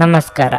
ನಮಸ್ಕಾರ.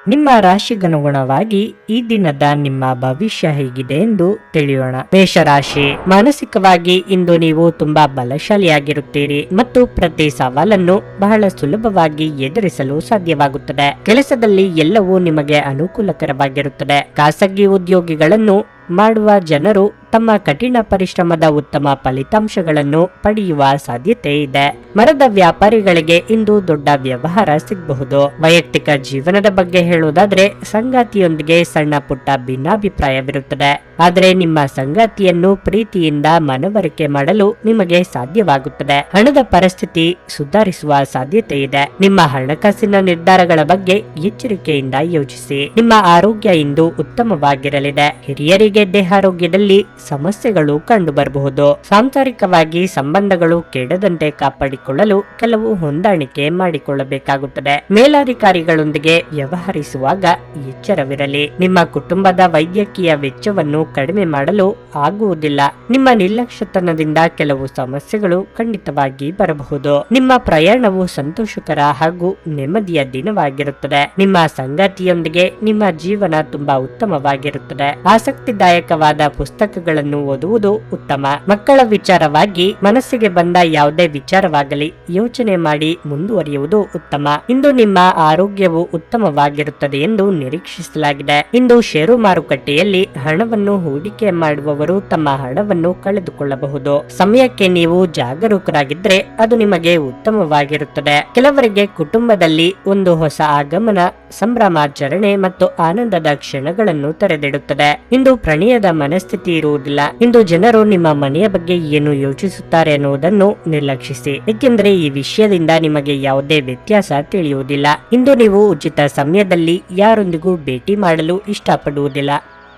ನಿಮ್ಮ ರಾಶಿಗನುಗುಣವಾಗಿ ಈ ದಿನದ ನಿಮ್ಮ ಭವಿಷ್ಯ ಹೇಗಿದೆ ಎಂದು ತಿಳಿಯೋಣ. ಮೇಷರಾಶಿ, ಮಾನಸಿಕವಾಗಿ ಇಂದು ನೀವು ತುಂಬಾ ಬಲಶಾಲಿಯಾಗಿರುತ್ತೀರಿ ಮತ್ತು ಪ್ರತಿ ಸವಾಲನ್ನು ಬಹಳ ಸುಲಭವಾಗಿ ಎದುರಿಸಲು ಸಾಧ್ಯವಾಗುತ್ತದೆ. ಕೆಲಸದಲ್ಲಿ ಎಲ್ಲವೂ ನಿಮಗೆ ಅನುಕೂಲಕರವಾಗಿರುತ್ತದೆ. ಖಾಸಗಿ ಉದ್ಯೋಗಿಗಳನ್ನು ಮಾಡುವ ಜನರು ತಮ್ಮ ಕಠಿಣ ಪರಿಶ್ರಮದ ಉತ್ತಮ ಫಲಿತಾಂಶಗಳನ್ನು ಪಡೆಯುವ ಸಾಧ್ಯತೆ ಇದೆ. ಮರದ ವ್ಯಾಪಾರಿಗಳಿಗೆ ಇಂದು ದೊಡ್ಡ ವ್ಯವಹಾರ ಸಿಗಬಹುದು. ವೈಯಕ್ತಿಕ ಜೀವನದ ಬಗ್ಗೆ ಹೇಳುವುದಾದ್ರೆ ಸಂಗಾತಿಯೊಂದಿಗೆ ಸಣ್ಣ ಪುಟ್ಟ ಭಿನ್ನಾಭಿಪ್ರಾಯವಿರುತ್ತದೆ, ಆದರೆ ನಿಮ್ಮ ಸಂಗಾತಿಯನ್ನು ಪ್ರೀತಿಯಿಂದ ಮನವರಿಕೆ ಮಾಡಲು ನಿಮಗೆ ಸಾಧ್ಯವಾಗುತ್ತದೆ. ಹಣದ ಪರಿಸ್ಥಿತಿ ಸುಧಾರಿಸುವ ಸಾಧ್ಯತೆ ಇದೆ. ನಿಮ್ಮ ಹಣಕಾಸಿನ ನಿರ್ಧಾರಗಳ ಬಗ್ಗೆ ಎಚ್ಚರಿಕೆಯಿಂದ ಯೋಚಿಸಿ. ನಿಮ್ಮ ಆರೋಗ್ಯ ಇಂದು ಉತ್ತಮವಾಗಿರಲಿದೆ. ಹಿರಿಯರಿಗೆ ದೇಹಾರೋಗ್ಯದಲ್ಲಿ ಸಮಸ್ಯೆಗಳು ಕಂಡುಬರಬಹುದು. ಸಾಂಸಾರಿಕವಾಗಿ ಸಂಬಂಧಗಳು ಕೆಡದಂತೆ ಕಾಪಾಡಿಕೊಳ್ಳಲು ಕೆಲವು ಹೊಂದಾಣಿಕೆ ಮಾಡಿಕೊಳ್ಳಬೇಕಾಗುತ್ತದೆ. ಮೇಲಾಧಿಕಾರಿಗಳೊಂದಿಗೆ ವ್ಯವಹರಿಸುವಾಗ ಎಚ್ಚರವಿರಲಿ. ನಿಮ್ಮ ಕುಟುಂಬದ ವೈದ್ಯಕೀಯ ವೆಚ್ಚವನ್ನು ಕಡಿಮೆ ಮಾಡಲು ಆಗುವುದಿಲ್ಲ. ನಿಮ್ಮ ನಿರ್ಲಕ್ಷ್ಯತನದಿಂದ ಕೆಲವು ಸಮಸ್ಯೆಗಳು ಖಂಡಿತವಾಗಿ ಬರಬಹುದು. ನಿಮ್ಮ ಪ್ರಯಾಣವು ಸಂತೋಷಕರ ಹಾಗೂ ನೆಮ್ಮದಿಯ ದಿನವಾಗಿರುತ್ತದೆ. ನಿಮ್ಮ ಸಂಗಾತಿಯೊಂದಿಗೆ ನಿಮ್ಮ ಜೀವನ ತುಂಬಾ ಉತ್ತಮವಾಗಿರುತ್ತದೆ. ಆಸಕ್ತಿದಾಯಕವಾದ ಪುಸ್ತಕಗಳನ್ನು ಓದುವುದು ಉತ್ತಮ. ಮಕ್ಕಳ ವಿಚಾರವಾಗಿ ಮನಸ್ಸಿಗೆ ಬಂದ ಯಾವುದೇ ವಿಚಾರವಾಗಲಿ ಯೋಚನೆ ಮಾಡಿ ಮುಂದುವರಿಯುವುದು ಉತ್ತಮ. ಇಂದು ನಿಮ್ಮ ಆರೋಗ್ಯವು ಉತ್ತಮವಾಗಿರುತ್ತದೆ ಎಂದು ನಿರೀಕ್ಷಿಸಲಾಗಿದೆ. ಇಂದು ಷೇರು ಮಾರುಕಟ್ಟೆಯಲ್ಲಿ ಹಣವನ್ನು ಹೂಡಿಕೆ ಮಾಡುವವರು ತಮ್ಮ ಹಣವನ್ನು ಕಳೆದುಕೊಳ್ಳಬಹುದು. ಸಮಯಕ್ಕೆ ನೀವು ಜಾಗರೂಕರಾಗಿದ್ದರೆ ಅದು ನಿಮಗೆ ಉತ್ತಮವಾಗಿರುತ್ತದೆ. ಕೆಲವರಿಗೆ ಕುಟುಂಬದಲ್ಲಿ ಒಂದು ಹೊಸ ಆಗಮನ, ಸಂಭ್ರಮಾಚರಣೆ ಮತ್ತು ಆನಂದದ ಕ್ಷಣಗಳನ್ನು ತೆರೆದಿಡುತ್ತದೆ. ಇಂದು ಪ್ರಣಯದ ಮನಸ್ಥಿತಿ ಇರುವುದಿಲ್ಲ. ಇಂದು ಜನರು ನಿಮ್ಮ ಮನೆಯ ಬಗ್ಗೆ ಏನು ಯೋಚಿಸುತ್ತಾರೆ ಎನ್ನುವುದನ್ನು ನಿರ್ಲಕ್ಷಿಸಿ, ಏಕೆಂದರೆ ಈ ವಿಷಯದಿಂದ ನಿಮಗೆ ಯಾವುದೇ ವ್ಯತ್ಯಾಸ ತಿಳಿಯುವುದಿಲ್ಲ. ಇಂದು ನೀವು ಉಚಿತ ಸಮಯದಲ್ಲಿ ಯಾರೊಂದಿಗೂ ಭೇಟಿ ಮಾಡಲು ಇಷ್ಟಪಡುವುದಿಲ್ಲ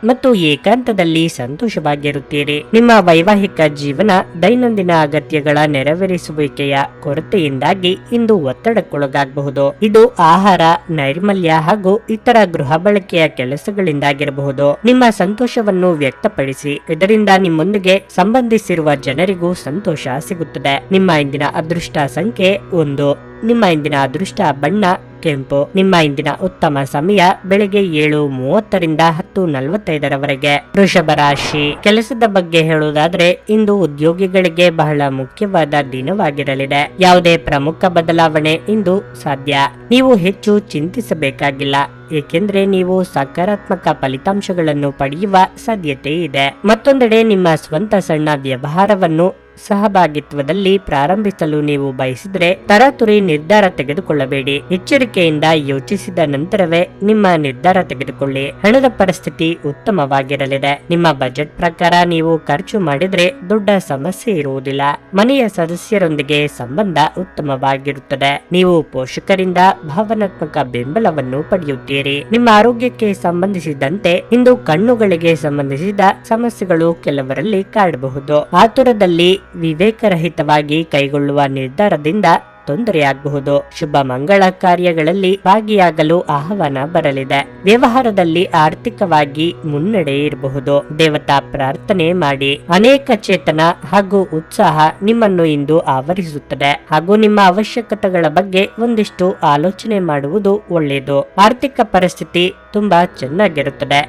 ಮತ್ತು ಏಕಾಂತದಲ್ಲಿ ಸಂತೋಷವಾಗಿರುತ್ತೀರಿ. ನಿಮ್ಮ ವೈವಾಹಿಕ ಜೀವನ ದೈನಂದಿನ ಅಗತ್ಯಗಳ ನೆರವೇರಿಸುವಿಕೆಯ ಕೊರತೆಯಿಂದಾಗಿ ಇಂದು ಒತ್ತಡಕ್ಕೊಳಗಾಗಬಹುದು. ಇದು ಆಹಾರ, ನೈರ್ಮಲ್ಯ ಹಾಗೂ ಇತರ ಗೃಹ ಬಳಕೆಯ ಕೆಲಸಗಳಿಂದಾಗಿರಬಹುದು. ನಿಮ್ಮ ಸಂತೋಷವನ್ನು ವ್ಯಕ್ತಪಡಿಸಿ, ಇದರಿಂದ ನಿಮ್ಮೊಂದಿಗೆ ಸಂಬಂಧಿಸಿರುವ ಜನರಿಗೂ ಸಂತೋಷ ಸಿಗುತ್ತದೆ. ನಿಮ್ಮ ಇಂದಿನ ಅದೃಷ್ಟ ಸಂಖ್ಯೆ 1. ನಿಮ್ಮ ಇಂದಿನ ಅದೃಷ್ಟ ಬಣ್ಣ ಕೆಂಪು. ನಿಮ್ಮ ಇಂದಿನ ಉತ್ತಮ ಸಮಯ ಬೆಳಗ್ಗೆ 7:30ರಿಂದ 10:45ರವರೆಗೆ. ವೃಷಭ ರಾಶಿ, ಕೆಲಸದ ಬಗ್ಗೆ ಹೇಳುವುದಾದ್ರೆ ಇಂದು ಉದ್ಯೋಗಿಗಳಿಗೆ ಬಹಳ ಮುಖ್ಯವಾದ ದಿನವಾಗಿರಲಿದೆ. ಯಾವುದೇ ಪ್ರಮುಖ ಬದಲಾವಣೆ ಇಂದು ಸಾಧ್ಯ. ನೀವು ಹೆಚ್ಚು ಚಿಂತಿಸಬೇಕಾಗಿಲ್ಲ, ಏಕೆಂದ್ರೆ ನೀವು ಸಕಾರಾತ್ಮಕ ಫಲಿತಾಂಶಗಳನ್ನು ಪಡೆಯುವ ಸಾಧ್ಯತೆ ಇದೆ. ಮತ್ತೊಂದೆಡೆ ನಿಮ್ಮ ಸ್ವಂತ ಸಣ್ಣ ವ್ಯವಹಾರವನ್ನು ಸಹಭಾಗಿತ್ವದಲ್ಲಿ ಪ್ರಾರಂಭಿಸಲು ನೀವು ಬಯಸಿದ್ರೆ ತರಾತುರಿ ನಿರ್ಧಾರ ತೆಗೆದುಕೊಳ್ಳಬೇಡಿ. ಎಚ್ಚರಿಕೆಯಿಂದ ಯೋಚಿಸಿದ ನಂತರವೇ ನಿಮ್ಮ ನಿರ್ಧಾರ ತೆಗೆದುಕೊಳ್ಳಿ. ಹಣದ ಪರಿಸ್ಥಿತಿ ಉತ್ತಮವಾಗಿರಲಿದೆ. ನಿಮ್ಮ ಬಜೆಟ್ ಪ್ರಕಾರ ನೀವು ಖರ್ಚು ಮಾಡಿದ್ರೆ ದೊಡ್ಡ ಸಮಸ್ಯೆ ಇರುವುದಿಲ್ಲ. ಮನೆಯ ಸದಸ್ಯರೊಂದಿಗೆ ಸಂಬಂಧ ಉತ್ತಮವಾಗಿರುತ್ತದೆ. ನೀವು ಪೋಷಕರಿಂದ ಭಾವನಾತ್ಮಕ ಬೆಂಬಲವನ್ನು ಪಡೆಯುತ್ತೀರಿ. ನಿಮ್ಮ ಆರೋಗ್ಯಕ್ಕೆ ಸಂಬಂಧಿಸಿದಂತೆ ಇಂದು ಕಣ್ಣುಗಳಿಗೆ ಸಂಬಂಧಿಸಿದ ಸಮಸ್ಯೆಗಳು ಕೆಲವರಲ್ಲಿ ಕಾಡಬಹುದು. ಆತುರದಲ್ಲಿ ವಿವೇಕರಹಿತವಾಗಿ ಕೈಗೊಳ್ಳುವ ನಿರ್ಧಾರದಿಂದ ತೊಂದರೆಯಾಗಬಹುದು. ಶುಭ ಮಂಗಳ ಕಾರ್ಯಗಳಲ್ಲಿ ಭಾಗಿಯಾಗಲು ಆಹ್ವಾನ ಬರಲಿದೆ. ವ್ಯವಹಾರದಲ್ಲಿ ಆರ್ಥಿಕವಾಗಿ ಮುನ್ನಡೆ ಇರಬಹುದು. ದೇವತಾ ಪ್ರಾರ್ಥನೆ ಮಾಡಿ. ಅನೇಕ ಚೇತನ ಹಾಗೂ ಉತ್ಸಾಹ ನಿಮ್ಮನ್ನು ಇಂದು ಆವರಿಸುತ್ತದೆ ಹಾಗೂ ನಿಮ್ಮ ಅವಶ್ಯಕತೆಗಳ ಬಗ್ಗೆ ಒಂದಿಷ್ಟು ಆಲೋಚನೆ ಮಾಡುವುದು ಒಳ್ಳೆಯದು. ಆರ್ಥಿಕ ಪರಿಸ್ಥಿತಿ ತುಂಬಾ ಚೆನ್ನಾಗಿರುತ್ತದೆ.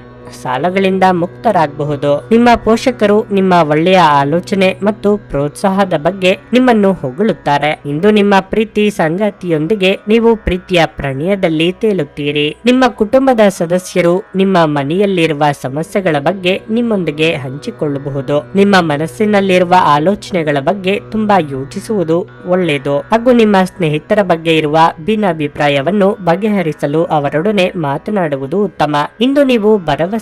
ಸಾಲಗಳಿಂದ ಮುಕ್ತರಾಗಬಹುದು. ನಿಮ್ಮ ಪೋಷಕರು ನಿಮ್ಮ ಒಳ್ಳೆಯ ಆಲೋಚನೆ ಮತ್ತು ಪ್ರೋತ್ಸಾಹದ ಬಗ್ಗೆ ನಿಮ್ಮನ್ನು ಹೊಗಳುತ್ತಾರೆ. ಇಂದು ನಿಮ್ಮ ಪ್ರೀತಿ ಸಂಗಾತಿಯೊಂದಿಗೆ ನೀವು ಪ್ರೀತಿಯ ಪ್ರಣಯದಲ್ಲಿ ತೇಲುತ್ತೀರಿ. ನಿಮ್ಮ ಕುಟುಂಬದ ಸದಸ್ಯರು ನಿಮ್ಮ ಮನೆಯಲ್ಲಿರುವ ಸಮಸ್ಯೆಗಳ ಬಗ್ಗೆ ನಿಮ್ಮೊಂದಿಗೆ ಹಂಚಿಕೊಳ್ಳಬಹುದು. ನಿಮ್ಮ ಮನಸ್ಸಿನಲ್ಲಿರುವ ಆಲೋಚನೆಗಳ ಬಗ್ಗೆ ತುಂಬಾ ಯೋಚಿಸುವುದು ಒಳ್ಳೆಯದು ಹಾಗೂ ನಿಮ್ಮ ಸ್ನೇಹಿತರ ಬಗ್ಗೆ ಇರುವ ಭಿನ್ನಾಭಿಪ್ರಾಯವನ್ನು ಬಗೆಹರಿಸಲು ಅವರೊಡನೆ ಮಾತನಾಡುವುದು ಉತ್ತಮ. ಇಂದು ನೀವು ಭರವಸೆಯ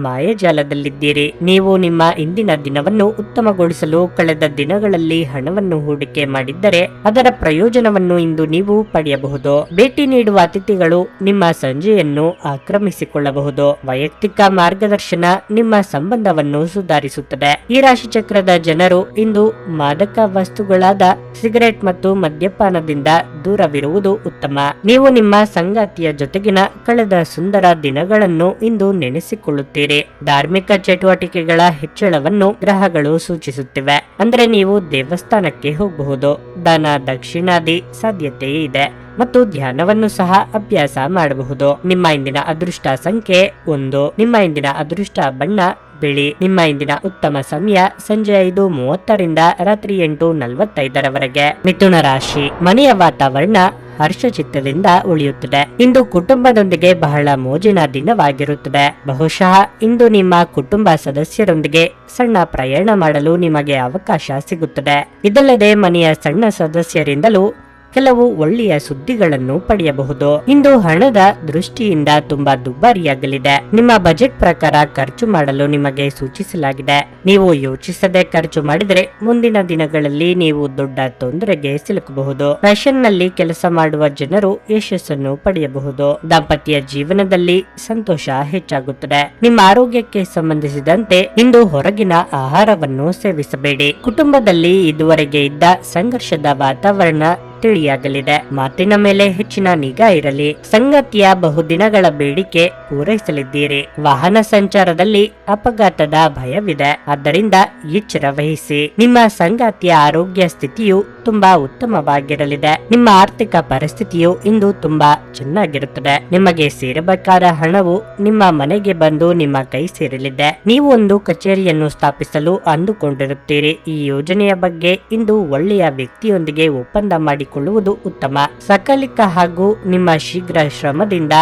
ಮಾಯಾಜಾಲದಲ್ಲಿದ್ದೀರಿ. ನೀವು ನಿಮ್ಮ ಇಂದಿನ ದಿನವನ್ನು ಉತ್ತಮಗೊಳಿಸಲು ಕಳೆದ ದಿನಗಳಲ್ಲಿ ಹಣವನ್ನು ಹೂಡಿಕೆ ಮಾಡಿದ್ದರೆ ಅದರ ಪ್ರಯೋಜನವನ್ನು ಇಂದು ನೀವು ಪಡೆಯಬಹುದು. ಭೇಟಿ ನೀಡುವ ಅತಿಥಿಗಳು ನಿಮ್ಮ ಸಂಜೆಯನ್ನು ಆಕ್ರಮಿಸಿಕೊಳ್ಳಬಹುದು. ವೈಯಕ್ತಿಕ ಮಾರ್ಗದರ್ಶನ ನಿಮ್ಮ ಸಂಬಂಧವನ್ನು ಸುಧಾರಿಸುತ್ತದೆ. ಈ ರಾಶಿ ಚಕ್ರದ ಜನರು ಇಂದು ಮಾದಕ ವಸ್ತುಗಳಾದ ಸಿಗರೆಟ್ ಮತ್ತು ಮದ್ಯಪಾನದಿಂದ ದೂರವಿರುವುದು ಉತ್ತಮ. ನೀವು ನಿಮ್ಮ ಸಂಗಾತಿಯ ಜೊತೆಗಿನ ಕಳೆದ ಸುಂದರ ದಿನಗಳನ್ನು ಇಂದು ನೆನೆಸಿ ಬೆಳೆಸಿಕೊಳ್ಳುತ್ತೀರಿ. ಧಾರ್ಮಿಕ ಚಟುವಟಿಕೆಗಳ ಹೆಚ್ಚಳವನ್ನು ಗ್ರಹಗಳು ಸೂಚಿಸುತ್ತಿವೆ. ಅಂದ್ರೆ ನೀವು ದೇವಸ್ಥಾನಕ್ಕೆ ಹೋಗಬಹುದು. ದಾನ ದಕ್ಷಿಣಾದಿ ಸಾಧ್ಯತೆ ಇದೆ ಮತ್ತು ಧ್ಯಾನವನ್ನು ಸಹ ಅಭ್ಯಾಸ ಮಾಡಬಹುದು. ನಿಮ್ಮ ಇಂದಿನ ಅದೃಷ್ಟ ಸಂಖ್ಯೆ 1. ನಿಮ್ಮ ಇಂದಿನ ಅದೃಷ್ಟ ಬಣ್ಣ ಬಿಳಿ. ನಿಮ್ಮ ಇಂದಿನ ಉತ್ತಮ ಸಮಯ ಸಂಜೆ 5:30ರಿಂದ ರಾತ್ರಿ 8:45ರವರೆಗೆ. ಮಿಥುನ ರಾಶಿ. ಮನೆಯ ವಾತಾವರಣ ಹರ್ಷಚಿತ್ತದಿಂದ ಉಳಿಯುತ್ತದೆ. ಇಂದು ಕುಟುಂಬದೊಂದಿಗೆ ಬಹಳ ಮೋಜಿನ ದಿನವಾಗಿರುತ್ತದೆ. ಬಹುಶಃ ಇಂದು ನಿಮ್ಮ ಕುಟುಂಬ ಸದಸ್ಯರೊಂದಿಗೆ ಸಣ್ಣ ಪ್ರಯಾಣ ಮಾಡಲು ನಿಮಗೆ ಅವಕಾಶ ಸಿಗುತ್ತದೆ. ಇದಲ್ಲದೆ ಮನೆಯ ಸಣ್ಣ ಸದಸ್ಯರಿಂದಲೂ ಕೆಲವು ಒಳ್ಳೆಯ ಸುದ್ದಿಗಳನ್ನು ಪಡೆಯಬಹುದು. ಇಂದು ಹಣದ ದೃಷ್ಟಿಯಿಂದ ತುಂಬಾ ದುಬಾರಿಯಾಗಲಿದೆ. ನಿಮ್ಮ ಬಜೆಟ್ ಪ್ರಕಾರ ಖರ್ಚು ಮಾಡಲು ನಿಮಗೆ ಸೂಚಿಸಲಾಗಿದೆ. ನೀವು ಯೋಚಿಸದೆ ಖರ್ಚು ಮಾಡಿದರೆ ಮುಂದಿನ ದಿನಗಳಲ್ಲಿ ನೀವು ದೊಡ್ಡ ತೊಂದರೆಗೆ ಸಿಲುಕಬಹುದು. ಫ್ಯಾಷನ್ ನಲ್ಲಿ ಕೆಲಸ ಮಾಡುವ ಜನರು ಯಶಸ್ಸನ್ನು ಪಡೆಯಬಹುದು. ದಾಂಪತ್ಯ ಜೀವನದಲ್ಲಿ ಸಂತೋಷ ಹೆಚ್ಚಾಗುತ್ತದೆ. ನಿಮ್ಮ ಆರೋಗ್ಯಕ್ಕೆ ಸಂಬಂಧಿಸಿದಂತೆ ಇಂದು ಹೊರಗಿನ ಆಹಾರವನ್ನು ಸೇವಿಸಬೇಡಿ. ಕುಟುಂಬದಲ್ಲಿ ಇದುವರೆಗೆ ಇದ್ದ ಸಂಘರ್ಷದ ವಾತಾವರಣ ತಿಳಿಯಾಗಲಿದೆ. ಮಾತಿನ ಮೇಲೆ ಹೆಚ್ಚಿನ ನಿಗಾ ಇರಲಿ. ಸಂಗಾತಿಯ ಬಹುದಿನಗಳ ಬೇಡಿಕೆ ಪೂರೈಸಲಿದ್ದೀರಿ. ವಾಹನ ಸಂಚಾರದಲ್ಲಿ ಅಪಘಾತದ ಭಯವಿದೆ, ಆದ್ದರಿಂದ ಎಚ್ಚರ ವಹಿಸಿ. ನಿಮ್ಮ ಸಂಗಾತಿಯ ಆರೋಗ್ಯ ಸ್ಥಿತಿಯು ತುಂಬಾ ಉತ್ತಮವಾಗಿರಲಿದೆ. ನಿಮ್ಮ ಆರ್ಥಿಕ ಪರಿಸ್ಥಿತಿಯು ಇಂದು ತುಂಬಾ ಚೆನ್ನಾಗಿರುತ್ತದೆ. ನಿಮಗೆ ಸೇರಬೇಕಾದ ಹಣವು ನಿಮ್ಮ ಮನೆಗೆ ಬಂದು ನಿಮ್ಮ ಕೈ ಸೇರಲಿದೆ. ನೀವು ಒಂದು ಕಚೇರಿಯನ್ನು ಸ್ಥಾಪಿಸಲು ಅಂದುಕೊಂಡಿರುತ್ತೀರಿ. ಈ ಯೋಜನೆಯ ಬಗ್ಗೆ ಇಂದು ಒಳ್ಳೆಯ ವ್ಯಕ್ತಿಯೊಂದಿಗೆ ಒಪ್ಪಂದ ಮಾಡಿಕೊಳ್ಳುವುದು ಉತ್ತಮ. ಸಕಾಲಿಕ ಹಾಗೂ ನಿಮ್ಮ ಶೀಘ್ರ ಶ್ರಮದಿಂದ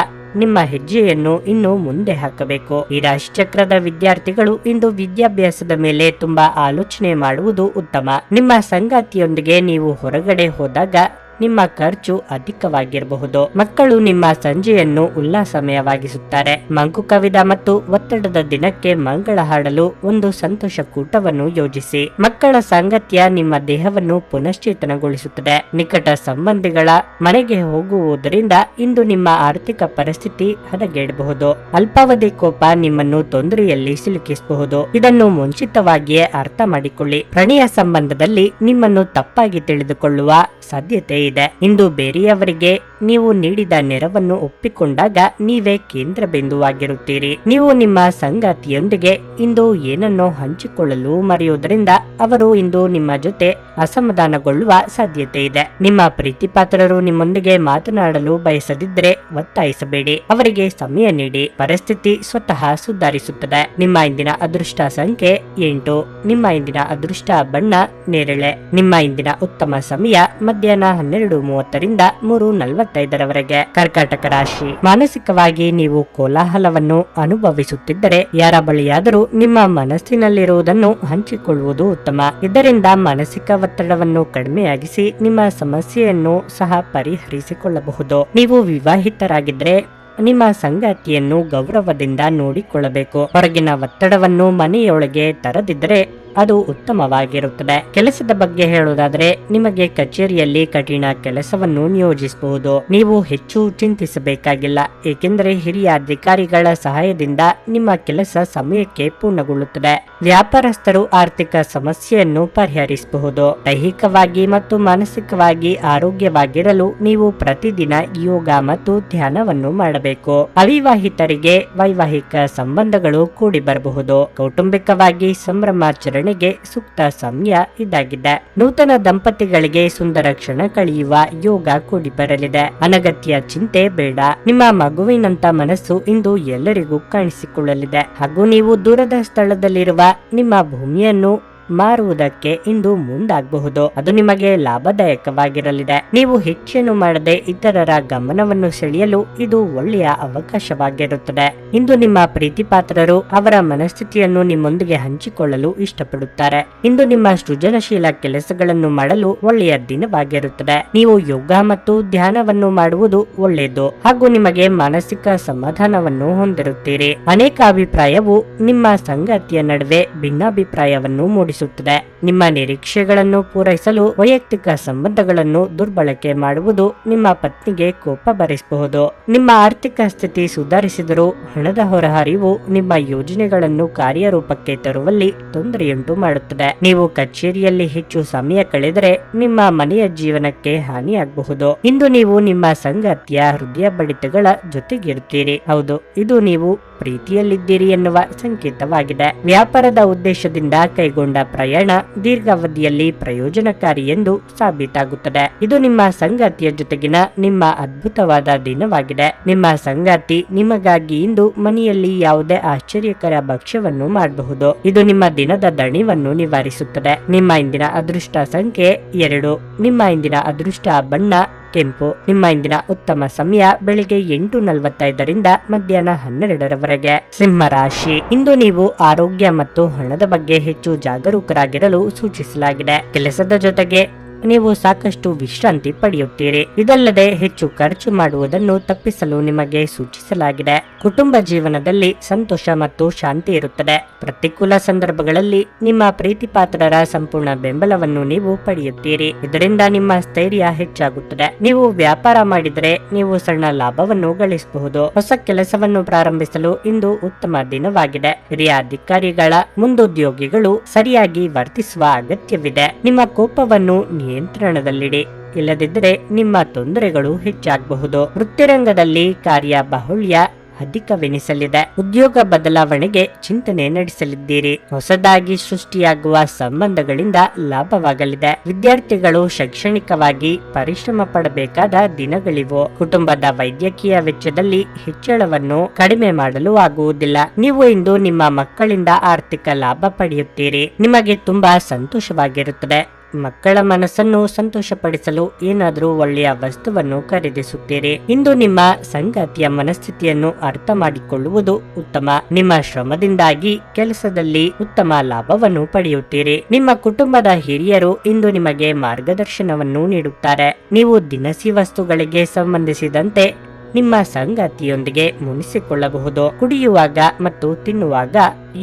ನಿಮ್ಮ ಹೆಜ್ಜೆಯನ್ನು ಇನ್ನು ಮುಂದೆ ಹಾಕಬೇಕು. ಈ ರಾಶಿಚಕ್ರದ ವಿದ್ಯಾರ್ಥಿಗಳು ಇಂದು ವಿದ್ಯಾಭ್ಯಾಸದ ಮೇಲೆ ತುಂಬಾ ಆಲೋಚನೆ ಮಾಡುವುದು ಉತ್ತಮ. ನಿಮ್ಮ ಸಂಗಾತಿಯೊಂದಿಗೆ ನೀವು ಹೊರಗಡೆ ಹೋದಾಗ ನಿಮ್ಮ ಖರ್ಚು ಅಧಿಕವಾಗಿರಬಹುದು. ಮಕ್ಕಳು ನಿಮ್ಮ ಸಂಜೆಯನ್ನು ಉಲ್ಲಾಸಮಯವಾಗಿಸುತ್ತಾರೆ. ಮಂಕು ಕವಿದ ಮತ್ತು ಒತ್ತಡದ ದಿನಕ್ಕೆ ಮಂಗಳ ಹಾಡಲು ಒಂದು ಸಂತೋಷ ಕೂಟವನ್ನು ಯೋಜಿಸಿ. ಮಕ್ಕಳ ಸಾಂಗತ್ಯ ನಿಮ್ಮ ದೇಹವನ್ನು ಪುನಶ್ಚೇತನಗೊಳಿಸುತ್ತದೆ. ನಿಕಟ ಸಂಬಂಧಿಗಳ ಮನೆಗೆ ಹೋಗುವುದರಿಂದ ಇಂದು ನಿಮ್ಮ ಆರ್ಥಿಕ ಪರಿಸ್ಥಿತಿ ಹದಗೆಡಬಹುದು. ಅಲ್ಪಾವಧಿ ಕೋಪ ನಿಮ್ಮನ್ನು ತೊಂದರೆಯಲ್ಲಿ ಸಿಲುಕಿಸಬಹುದು. ಇದನ್ನು ಮುಂಚಿತವಾಗಿಯೇ ಅರ್ಥ ಮಾಡಿಕೊಳ್ಳಿ. ಪ್ರಣಯ ಸಂಬಂಧದಲ್ಲಿ ನಿಮ್ಮನ್ನು ತಪ್ಪಾಗಿ ತಿಳಿದುಕೊಳ್ಳುವ ಸಾಧ್ಯತೆ ಇದೆ. ಇಂದು ಬೇರೆಯವರಿಗೆ ನೀವು ನೀಡಿದ ನೆರವನ್ನು ಒಪ್ಪಿಕೊಂಡಾಗ ನೀವೇ ಕೇಂದ್ರ ಬಿಂದುವಾಗಿರುತ್ತೀರಿ. ನೀವು ನಿಮ್ಮ ಸಂಗಾತಿಯೊಂದಿಗೆ ಇಂದು ಏನನ್ನೋ ಹಂಚಿಕೊಳ್ಳಲು ಮರೆಯುವುದರಿಂದ ಅವರು ಇಂದು ನಿಮ್ಮ ಜೊತೆ ಅಸಮಾಧಾನಗೊಳ್ಳುವ ಸಾಧ್ಯತೆ ಇದೆ. ನಿಮ್ಮ ಪ್ರೀತಿಪಾತ್ರರು ನಿಮ್ಮೊಂದಿಗೆ ಮಾತನಾಡಲು ಬಯಸದಿದ್ದರೆ ಒತ್ತಾಯಿಸಬೇಡಿ. ಅವರಿಗೆ ಸಮಯ ನೀಡಿ. ಪರಿಸ್ಥಿತಿ ಸ್ವತಃ ಸುಧಾರಿಸುತ್ತದೆ. ನಿಮ್ಮ ಇಂದಿನ ಅದೃಷ್ಟ ಸಂಖ್ಯೆ 8. ನಿಮ್ಮ ಇಂದಿನ ಅದೃಷ್ಟ ಬಣ್ಣ ನೇರಳೆ. ನಿಮ್ಮ ಇಂದಿನ ಉತ್ತಮ ಸಮಯ ಮಧ್ಯಾಹ್ನ 12:30ರಿಂದ 3:45ರವರೆಗೆ. ಕರ್ಕಾಟಕ ರಾಶಿ. ಮಾನಸಿಕವಾಗಿ ನೀವು ಕೋಲಾಹಲವನ್ನು ಅನುಭವಿಸುತ್ತಿದ್ದರೆ ಯಾರ ಬಳಿಯಾದರೂ ನಿಮ್ಮ ಮನಸ್ಸಿನಲ್ಲಿರುವುದನ್ನು ಹಂಚಿಕೊಳ್ಳುವುದು ಉತ್ತಮ. ಇದರಿಂದ ಮಾನಸಿಕ ಒತ್ತಡವನ್ನು ಕಡಿಮೆಯಾಗಿಸಿ ನಿಮ್ಮ ಸಮಸ್ಯೆಯನ್ನು ಸಹ ಪರಿಹರಿಸಿಕೊಳ್ಳಬಹುದು. ನೀವು ವಿವಾಹಿತರಾಗಿದ್ದರೆ ನಿಮ್ಮ ಸಂಗಾತಿಯನ್ನು ಗೌರವದಿಂದ ನೋಡಿಕೊಳ್ಳಬೇಕು. ಹೊರಗಿನ ಒತ್ತಡವನ್ನು ಮನೆಯೊಳಗೆ ತರದಿದ್ದರೆ ಅದು ಉತ್ತಮವಾಗಿರುತ್ತದೆ. ಕೆಲಸದ ಬಗ್ಗೆ ಹೇಳುವುದಾದರೆ ನಿಮಗೆ ಕಚೇರಿಯಲ್ಲಿ ಕಠಿಣ ಕೆಲಸವನ್ನು ನಿಯೋಜಿಸಬಹುದು. ನೀವು ಹೆಚ್ಚು ಚಿಂತಿಸಬೇಕಾಗಿಲ್ಲ, ಏಕೆಂದರೆ ಹಿರಿಯ ಅಧಿಕಾರಿಗಳ ಸಹಾಯದಿಂದ ನಿಮ್ಮ ಕೆಲಸ ಸಮಯಕ್ಕೆ ಪೂರ್ಣಗೊಳ್ಳುತ್ತದೆ. ವ್ಯಾಪಾರಸ್ಥರು ಆರ್ಥಿಕ ಸಮಸ್ಯೆಯನ್ನು ಪರಿಹರಿಸಬಹುದು. ದೈಹಿಕವಾಗಿ ಮತ್ತು ಮಾನಸಿಕವಾಗಿ ಆರೋಗ್ಯವಾಗಿರಲು ನೀವು ಪ್ರತಿದಿನ ಯೋಗ ಮತ್ತು ಧ್ಯಾನವನ್ನು ಮಾಡಬೇಕು. ಅವಿವಾಹಿತರಿಗೆ ವೈವಾಹಿಕ ಸಂಬಂಧಗಳು ಕೂಡಿ ಬರಬಹುದು. ಕೌಟುಂಬಿಕವಾಗಿ ಸಂಭ್ರಮಾಚರಣೆ ಸೂಕ್ತ ಸಮಯ ಇದಾಗಿದೆ. ನೂತನ ದಂಪತಿಗಳಿಗೆ ಸುಂದರ ಕ್ಷಣ ಕಳೆಯುವ ಯೋಗ ಕೂಡಿ ಬರಲಿದೆ. ಅನಗತ್ಯ ಚಿಂತೆ ಬೇಡ. ನಿಮ್ಮ ಮಗುವಿನಂತ ಮನಸ್ಸು ಇಂದು ಎಲ್ಲರಿಗೂ ಕಾಣಿಸಿಕೊಳ್ಳಲಿದೆ ಹಾಗೂ ನೀವು ದೂರದ ಸ್ಥಳದಲ್ಲಿರುವ ನಿಮ್ಮ ಭೂಮಿಯನ್ನು ಮಾರುವುದಕ್ಕೆ ಇಂದು ಮುಂದಾಗಬಹುದು. ಅದು ನಿಮಗೆ ಲಾಭದಾಯಕವಾಗಿರಲಿದೆ. ನೀವು ಹೆಚ್ಚೇನು ಮಾಡದೆ ಇತರರ ಗಮನವನ್ನು ಸೆಳೆಯಲು ಇದು ಒಳ್ಳೆಯ ಅವಕಾಶವಾಗಿರುತ್ತದೆ. ಇಂದು ನಿಮ್ಮ ಪ್ರೀತಿಪಾತ್ರರು ಅವರ ಮನಸ್ಥಿತಿಯನ್ನು ನಿಮ್ಮೊಂದಿಗೆ ಹಂಚಿಕೊಳ್ಳಲು ಇಷ್ಟಪಡುತ್ತಾರೆ. ಇಂದು ನಿಮ್ಮ ಸೃಜನಶೀಲ ಕೆಲಸಗಳನ್ನು ಮಾಡಲು ಒಳ್ಳೆಯ ದಿನವಾಗಿರುತ್ತದೆ. ನೀವು ಯೋಗ ಮತ್ತು ಧ್ಯಾನವನ್ನು ಮಾಡುವುದು ಒಳ್ಳೆಯದು ಹಾಗೂ ನಿಮಗೆ ಮಾನಸಿಕ ಸಮಾಧಾನವನ್ನು ಹೊಂದಿರುತ್ತೀರಿ. ಅನೇಕ ಅಭಿಪ್ರಾಯವು ನಿಮ್ಮ ಸಂಗಾತಿಯ ನಡುವೆ ಭಿನ್ನಾಭಿಪ್ರಾಯವನ್ನು ಮೂಡಿಸುತ್ತದೆ. ನಿಮ್ಮ ನಿರೀಕ್ಷೆಗಳನ್ನು ಪೂರೈಸಲು ವೈಯಕ್ತಿಕ ಸಂಬಂಧಗಳನ್ನು ದುರ್ಬಳಕೆ ಮಾಡುವುದು ನಿಮ್ಮ ಪತ್ನಿಗೆ ಕೋಪ ಬರಿಸಬಹುದು. ನಿಮ್ಮ ಆರ್ಥಿಕ ಸ್ಥಿತಿ ಸುಧಾರಿಸಿದರೂ ಹಣದ ಹೊರಹರಿವು ನಿಮ್ಮ ಯೋಜನೆಗಳನ್ನು ಕಾರ್ಯರೂಪಕ್ಕೆ ತರುವಲ್ಲಿ ತೊಂದರೆಯುಂಟು ಮಾಡುತ್ತದೆ. ನೀವು ಕಚೇರಿಯಲ್ಲಿ ಹೆಚ್ಚು ಸಮಯ ಕಳೆದರೆ ನಿಮ್ಮ ಮನೆಯ ಜೀವನಕ್ಕೆ ಹಾನಿಯಾಗಬಹುದು. ಇಂದು ನೀವು ನಿಮ್ಮ ಸಂಗಾತಿಯ ಹೃದಯ ಬಡಿತಗಳ ಜೊತೆಗಿರುತ್ತೀರಿ. ಹೌದು, ಇದು ನೀವು ಪ್ರೀತಿಯಲ್ಲಿದ್ದೀರಿ ಎನ್ನುವ ಸಂಕೇತವಾಗಿದೆ. ವ್ಯಾಪಾರದ ಉದ್ದೇಶದಿಂದ ಕೈಗೊಂಡ ಪ್ರಯಾಣ ದೀರ್ಘಾವಧಿಯಲ್ಲಿ ಪ್ರಯೋಜನಕಾರಿ ಎಂದು ಸಾಬೀತಾಗುತ್ತದೆ. ಇದು ನಿಮ್ಮ ಸಂಗಾತಿಯ ಜೊತೆಗಿನ ನಿಮ್ಮ ಅದ್ಭುತವಾದ ದಿನವಾಗಿದೆ. ನಿಮ್ಮ ಸಂಗಾತಿ ನಿಮಗಾಗಿ ಇಂದು ಮನೆಯಲ್ಲಿ ಯಾವುದೇ ಆಶ್ಚರ್ಯಕರ ಭಕ್ಷ್ಯವನ್ನು ಮಾಡಬಹುದು. ಇದು ನಿಮ್ಮ ದಿನದ ದಣಿವನ್ನು ನಿವಾರಿಸುತ್ತದೆ. ನಿಮ್ಮ ಇಂದಿನ ಅದೃಷ್ಟ ಸಂಖ್ಯೆ 2. ನಿಮ್ಮ ಇಂದಿನ ಅದೃಷ್ಟ ಬಣ್ಣ ಕೆಂಪು. ನಿಮ್ಮ ಇಂದಿನ ಉತ್ತಮ ಸಮಯ ಬೆಳಿಗ್ಗೆ 8:45ರಿಂದ ಮಧ್ಯಾಹ್ನ 12ರವರೆಗೆ. ಸಿಂಹ ರಾಶಿ. ಇಂದು ನೀವು ಆರೋಗ್ಯ ಮತ್ತು ಹಣದ ಬಗ್ಗೆ ಹೆಚ್ಚು ಜಾಗರೂಕರಾಗಿರಲು ಸೂಚಿಸಲಾಗಿದೆ. ಕೆಲಸದ ಜೊತೆಗೆ ನೀವು ಸಾಕಷ್ಟು ವಿಶ್ರಾಂತಿ ಪಡೆಯುತ್ತೀರಿ. ಇದಲ್ಲದೆ ಹೆಚ್ಚು ಖರ್ಚು ಮಾಡುವುದನ್ನು ತಪ್ಪಿಸಲು ನಿಮಗೆ ಸೂಚಿಸಲಾಗಿದೆ. ಕುಟುಂಬ ಜೀವನದಲ್ಲಿ ಸಂತೋಷ ಮತ್ತು ಶಾಂತಿ ಇರುತ್ತದೆ. ಪ್ರತಿಕೂಲ ಸಂದರ್ಭಗಳಲ್ಲಿ ನಿಮ್ಮ ಪ್ರೀತಿಪಾತ್ರರ ಸಂಪೂರ್ಣ ಬೆಂಬಲವನ್ನು ನೀವು ಪಡೆಯುತ್ತೀರಿ. ಇದರಿಂದ ನಿಮ್ಮ ಸ್ಥೈರ್ಯ ಹೆಚ್ಚಾಗುತ್ತದೆ. ನೀವು ವ್ಯಾಪಾರ ಮಾಡಿದರೆ ನೀವು ಸಣ್ಣ ಲಾಭವನ್ನು ಗಳಿಸಬಹುದು. ಹೊಸ ಕೆಲಸವನ್ನು ಪ್ರಾರಂಭಿಸಲು ಇಂದು ಉತ್ತಮ ದಿನವಾಗಿದೆ. ಹಿರಿಯ ಅಧಿಕಾರಿಗಳ ಮುಂದುದ್ಯೋಗಿಗಳು ಸರಿಯಾಗಿ ವರ್ತಿಸುವ ಅಗತ್ಯವಿದೆ. ನಿಮ್ಮ ಕೋಪವನ್ನು ನಿಯಂತ್ರಣದಲ್ಲಿಡಿ, ಇಲ್ಲದಿದ್ದರೆ ನಿಮ್ಮ ತೊಂದರೆಗಳು ಹೆಚ್ಚಾಗಬಹುದು. ವೃತ್ತಿರಂಗದಲ್ಲಿ ಕಾರ್ಯ ಬಾಹುಳ್ಯ ಅಧಿಕವೆನಿಸಲಿದೆ. ಉದ್ಯೋಗ ಬದಲಾವಣೆಗೆ ಚಿಂತನೆ ನಡೆಸಲಿದ್ದೀರಿ. ಹೊಸದಾಗಿ ಸೃಷ್ಟಿಯಾಗುವ ಸಂಬಂಧಗಳಿಂದ ಲಾಭವಾಗಲಿದೆ. ವಿದ್ಯಾರ್ಥಿಗಳು ಶೈಕ್ಷಣಿಕವಾಗಿ ಪರಿಶ್ರಮ ಪಡಬೇಕಾದ ದಿನಗಳಿವು. ಕುಟುಂಬದ ವೈದ್ಯಕೀಯ ವೆಚ್ಚದಲ್ಲಿ ಹೆಚ್ಚಳವನ್ನು ಕಡಿಮೆ ಮಾಡಲು ಆಗುವುದಿಲ್ಲ. ನೀವು ಇಂದು ನಿಮ್ಮ ಮಕ್ಕಳಿಂದ ಆರ್ಥಿಕ ಲಾಭ ಪಡೆಯುತ್ತೀರಿ. ನಿಮಗೆ ತುಂಬಾ ಸಂತೋಷವಾಗಿರುತ್ತದೆ. ಮಕ್ಕಳ ಮನಸ್ಸನ್ನು ಸಂತೋಷಪಡಿಸಲು ಏನಾದರೂ ಒಳ್ಳೆಯ ವಸ್ತುವನ್ನು ಖರೀದಿಸುತ್ತೀರಿ. ಇಂದು ನಿಮ್ಮ ಸಂಗಾತಿಯ ಮನಸ್ಥಿತಿಯನ್ನು ಅರ್ಥ ಮಾಡಿಕೊಳ್ಳುವುದು ಉತ್ತಮ. ನಿಮ್ಮ ಶ್ರಮದಿಂದಾಗಿ ಕೆಲಸದಲ್ಲಿ ಉತ್ತಮ ಲಾಭವನ್ನು ಪಡೆಯುತ್ತೀರಿ. ನಿಮ್ಮ ಕುಟುಂಬದ ಹಿರಿಯರು ಇಂದು ನಿಮಗೆ ಮಾರ್ಗದರ್ಶನವನ್ನು ನೀಡುತ್ತಾರೆ. ನೀವು ದಿನಸಿ ವಸ್ತುಗಳಿಗೆ ಸಂಬಂಧಿಸಿದಂತೆ ನಿಮ್ಮ ಸಂಗಾತಿಯೊಂದಿಗೆ ಮುನಿಸಿಕೊಳ್ಳಬಹುದು. ಕುಡಿಯುವಾಗ ಮತ್ತು ತಿನ್ನುವಾಗ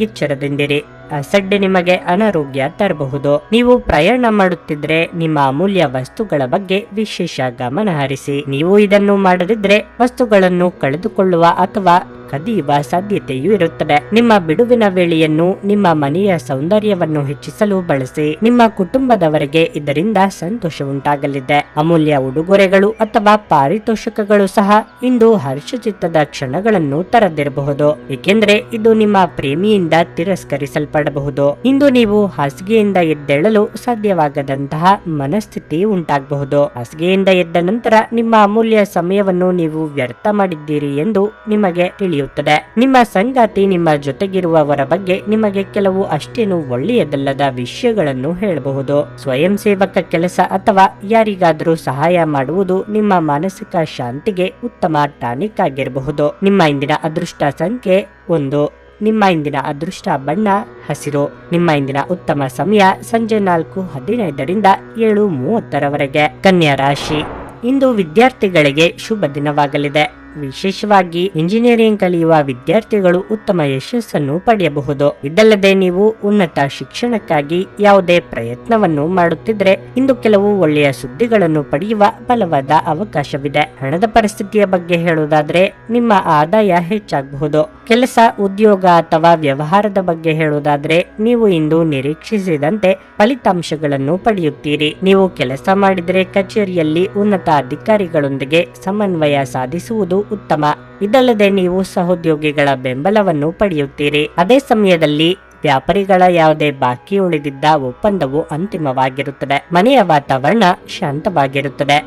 ಎಚ್ಚರದಿಂದಿರಿ. ಅಸಡ್ಡೆ ನಿಮಗೆ ಅನಾರೋಗ್ಯ ತರಬಹುದು. ನೀವು ಪ್ರಯಾಣ ಮಾಡುತ್ತಿದ್ರೆ ನಿಮ್ಮ ಅಮೂಲ್ಯ ವಸ್ತುಗಳ ಬಗ್ಗೆ ವಿಶೇಷ ಗಮನ ಹರಿಸಿ. ನೀವು ಇದನ್ನು ಮಾಡದಿದ್ರೆ ವಸ್ತುಗಳನ್ನು ಕಳೆದುಕೊಳ್ಳುವ ಅಥವಾ ಕದಿಯುವ ಸಾಧ್ಯತೆಯೂ ಇರುತ್ತದೆ. ನಿಮ್ಮ ಬಿಡುವಿನ ವೇಳೆಯನ್ನು ನಿಮ್ಮ ಮನೆಯ ಸೌಂದರ್ಯವನ್ನು ಹೆಚ್ಚಿಸಲು ಬಳಸಿ. ನಿಮ್ಮ ಕುಟುಂಬದವರಿಗೆ ಇದರಿಂದ ಸಂತೋಷ ಉಂಟಾಗಲಿದೆ. ಅಮೂಲ್ಯ ಉಡುಗೊರೆಗಳು ಅಥವಾ ಪಾರಿತೋಷಕಗಳು ಸಹ ಇಂದು ಹರ್ಷಚಿತ್ತದ ಕ್ಷಣಗಳನ್ನು ತರದಿರಬಹುದು, ಏಕೆಂದರೆ ಇದು ನಿಮ್ಮ ಪ್ರೇಮಿಯಿಂದ ತಿರಸ್ಕರಿಸಲ್ಪಡಬಹುದು. ಇಂದು ನೀವು ಹಾಸಿಗೆಯಿಂದ ಎದ್ದೇಳಲು ಸಾಧ್ಯವಾಗದಂತಹ ಮನಸ್ಥಿತಿ ಉಂಟಾಗಬಹುದು. ಹಾಸಿಗೆಯಿಂದ ಎದ್ದ ನಂತರ ನಿಮ್ಮ ಅಮೂಲ್ಯ ಸಮಯವನ್ನು ನೀವು ವ್ಯರ್ಥ ಮಾಡಿದ್ದೀರಿ ಎಂದು ನಿಮಗೆ ತಿಳಿಯುತ್ತದೆ. ನಿಮ್ಮ ಸಂಗಾತಿ ನಿಮ್ಮ ಜೊತೆಗಿರುವವರ ಬಗ್ಗೆ ನಿಮಗೆ ಕೆಲವು ಅಷ್ಟೇನು ಒಳ್ಳೆಯದಲ್ಲದ ವಿಷಯಗಳನ್ನು ಹೇಳಬಹುದು. ಸ್ವಯಂ ಸೇವಕ ಕೆಲಸ ಅಥವಾ ಯಾರಿಗಾದರೂ ಸಹಾಯ ಮಾಡುವುದು ನಿಮ್ಮ ಮಾನಸಿಕ ಶಾಂತಿಗೆ ಉತ್ತಮ ಟಾನಿಕ್ ಆಗಿರಬಹುದು. ನಿಮ್ಮ ಇಂದಿನ ಅದೃಷ್ಟ ಸಂಖ್ಯೆ 1. ನಿಮ್ಮ ಇಂದಿನ ಅದೃಷ್ಟ ಬಣ್ಣ ಹಸಿರು. ನಿಮ್ಮ ಇಂದಿನ ಉತ್ತಮ ಸಮಯ ಸಂಜೆ 4:15ರಿಂದ 7:30ರವರೆಗೆ. ಕನ್ಯಾ ರಾಶಿ. ಇಂದು ವಿದ್ಯಾರ್ಥಿಗಳಿಗೆ ಶುಭ ದಿನವಾಗಲಿದೆ. ವಿಶೇಷವಾಗಿ ಇಂಜಿನಿಯರಿಂಗ್ ಕಲಿಯುವ ವಿದ್ಯಾರ್ಥಿಗಳು ಉತ್ತಮ ಯಶಸ್ಸನ್ನು ಪಡೆಯಬಹುದು. ಇದಲ್ಲದೆ ನೀವು ಉನ್ನತ ಶಿಕ್ಷಣಕ್ಕಾಗಿ ಯಾವುದೇ ಪ್ರಯತ್ನವನ್ನು ಮಾಡುತ್ತಿದ್ರೆ ಇಂದು ಕೆಲವು ಒಳ್ಳೆಯ ಸುದ್ದಿಗಳನ್ನು ಪಡೆಯುವ ಬಲವಾದ ಅವಕಾಶವಿದೆ. ಹಣದ ಪರಿಸ್ಥಿತಿಯ ಬಗ್ಗೆ ಹೇಳುವುದಾದ್ರೆ ನಿಮ್ಮ ಆದಾಯ ಹೆಚ್ಚಾಗಬಹುದು. ಕೆಲಸ, ಉದ್ಯೋಗ ಅಥವಾ ವ್ಯವಹಾರದ ಬಗ್ಗೆ ಹೇಳುವುದಾದ್ರೆ ನೀವು ಇಂದು ನಿರೀಕ್ಷಿಸಿದಂತೆ ಫಲಿತಾಂಶಗಳನ್ನು ಪಡೆಯುತ್ತೀರಿ. ನೀವು ಕೆಲಸ ಮಾಡಿದರೆ ಕಚೇರಿಯಲ್ಲಿ ಉನ್ನತ ಅಧಿಕಾರಿಗಳೊಂದಿಗೆ ಸಮನ್ವಯ ಸಾಧಿಸುವುದು ಉತ್ತಮ. ಇದಲ್ಲದೆ ನೀವು ಸಹೋದ್ಯೋಗಿಗಳ ಬೆಂಬಲವನ್ನು ಪಡೆಯುತ್ತೀರಿ. ಅದೇ ಸಮಯದಲ್ಲಿ ವ್ಯಾಪಾರಿಗಳ ಯಾವುದೇ ಬಾಕಿ ಉಳಿದಿದ್ದ ಒಪ್ಪಂದವು ಅಂತಿಮವಾಗಿರುತ್ತದೆ. ಮನೆಯ ವಾತಾವರಣ ಶಾಂತವಾಗಿರುತ್ತದೆ.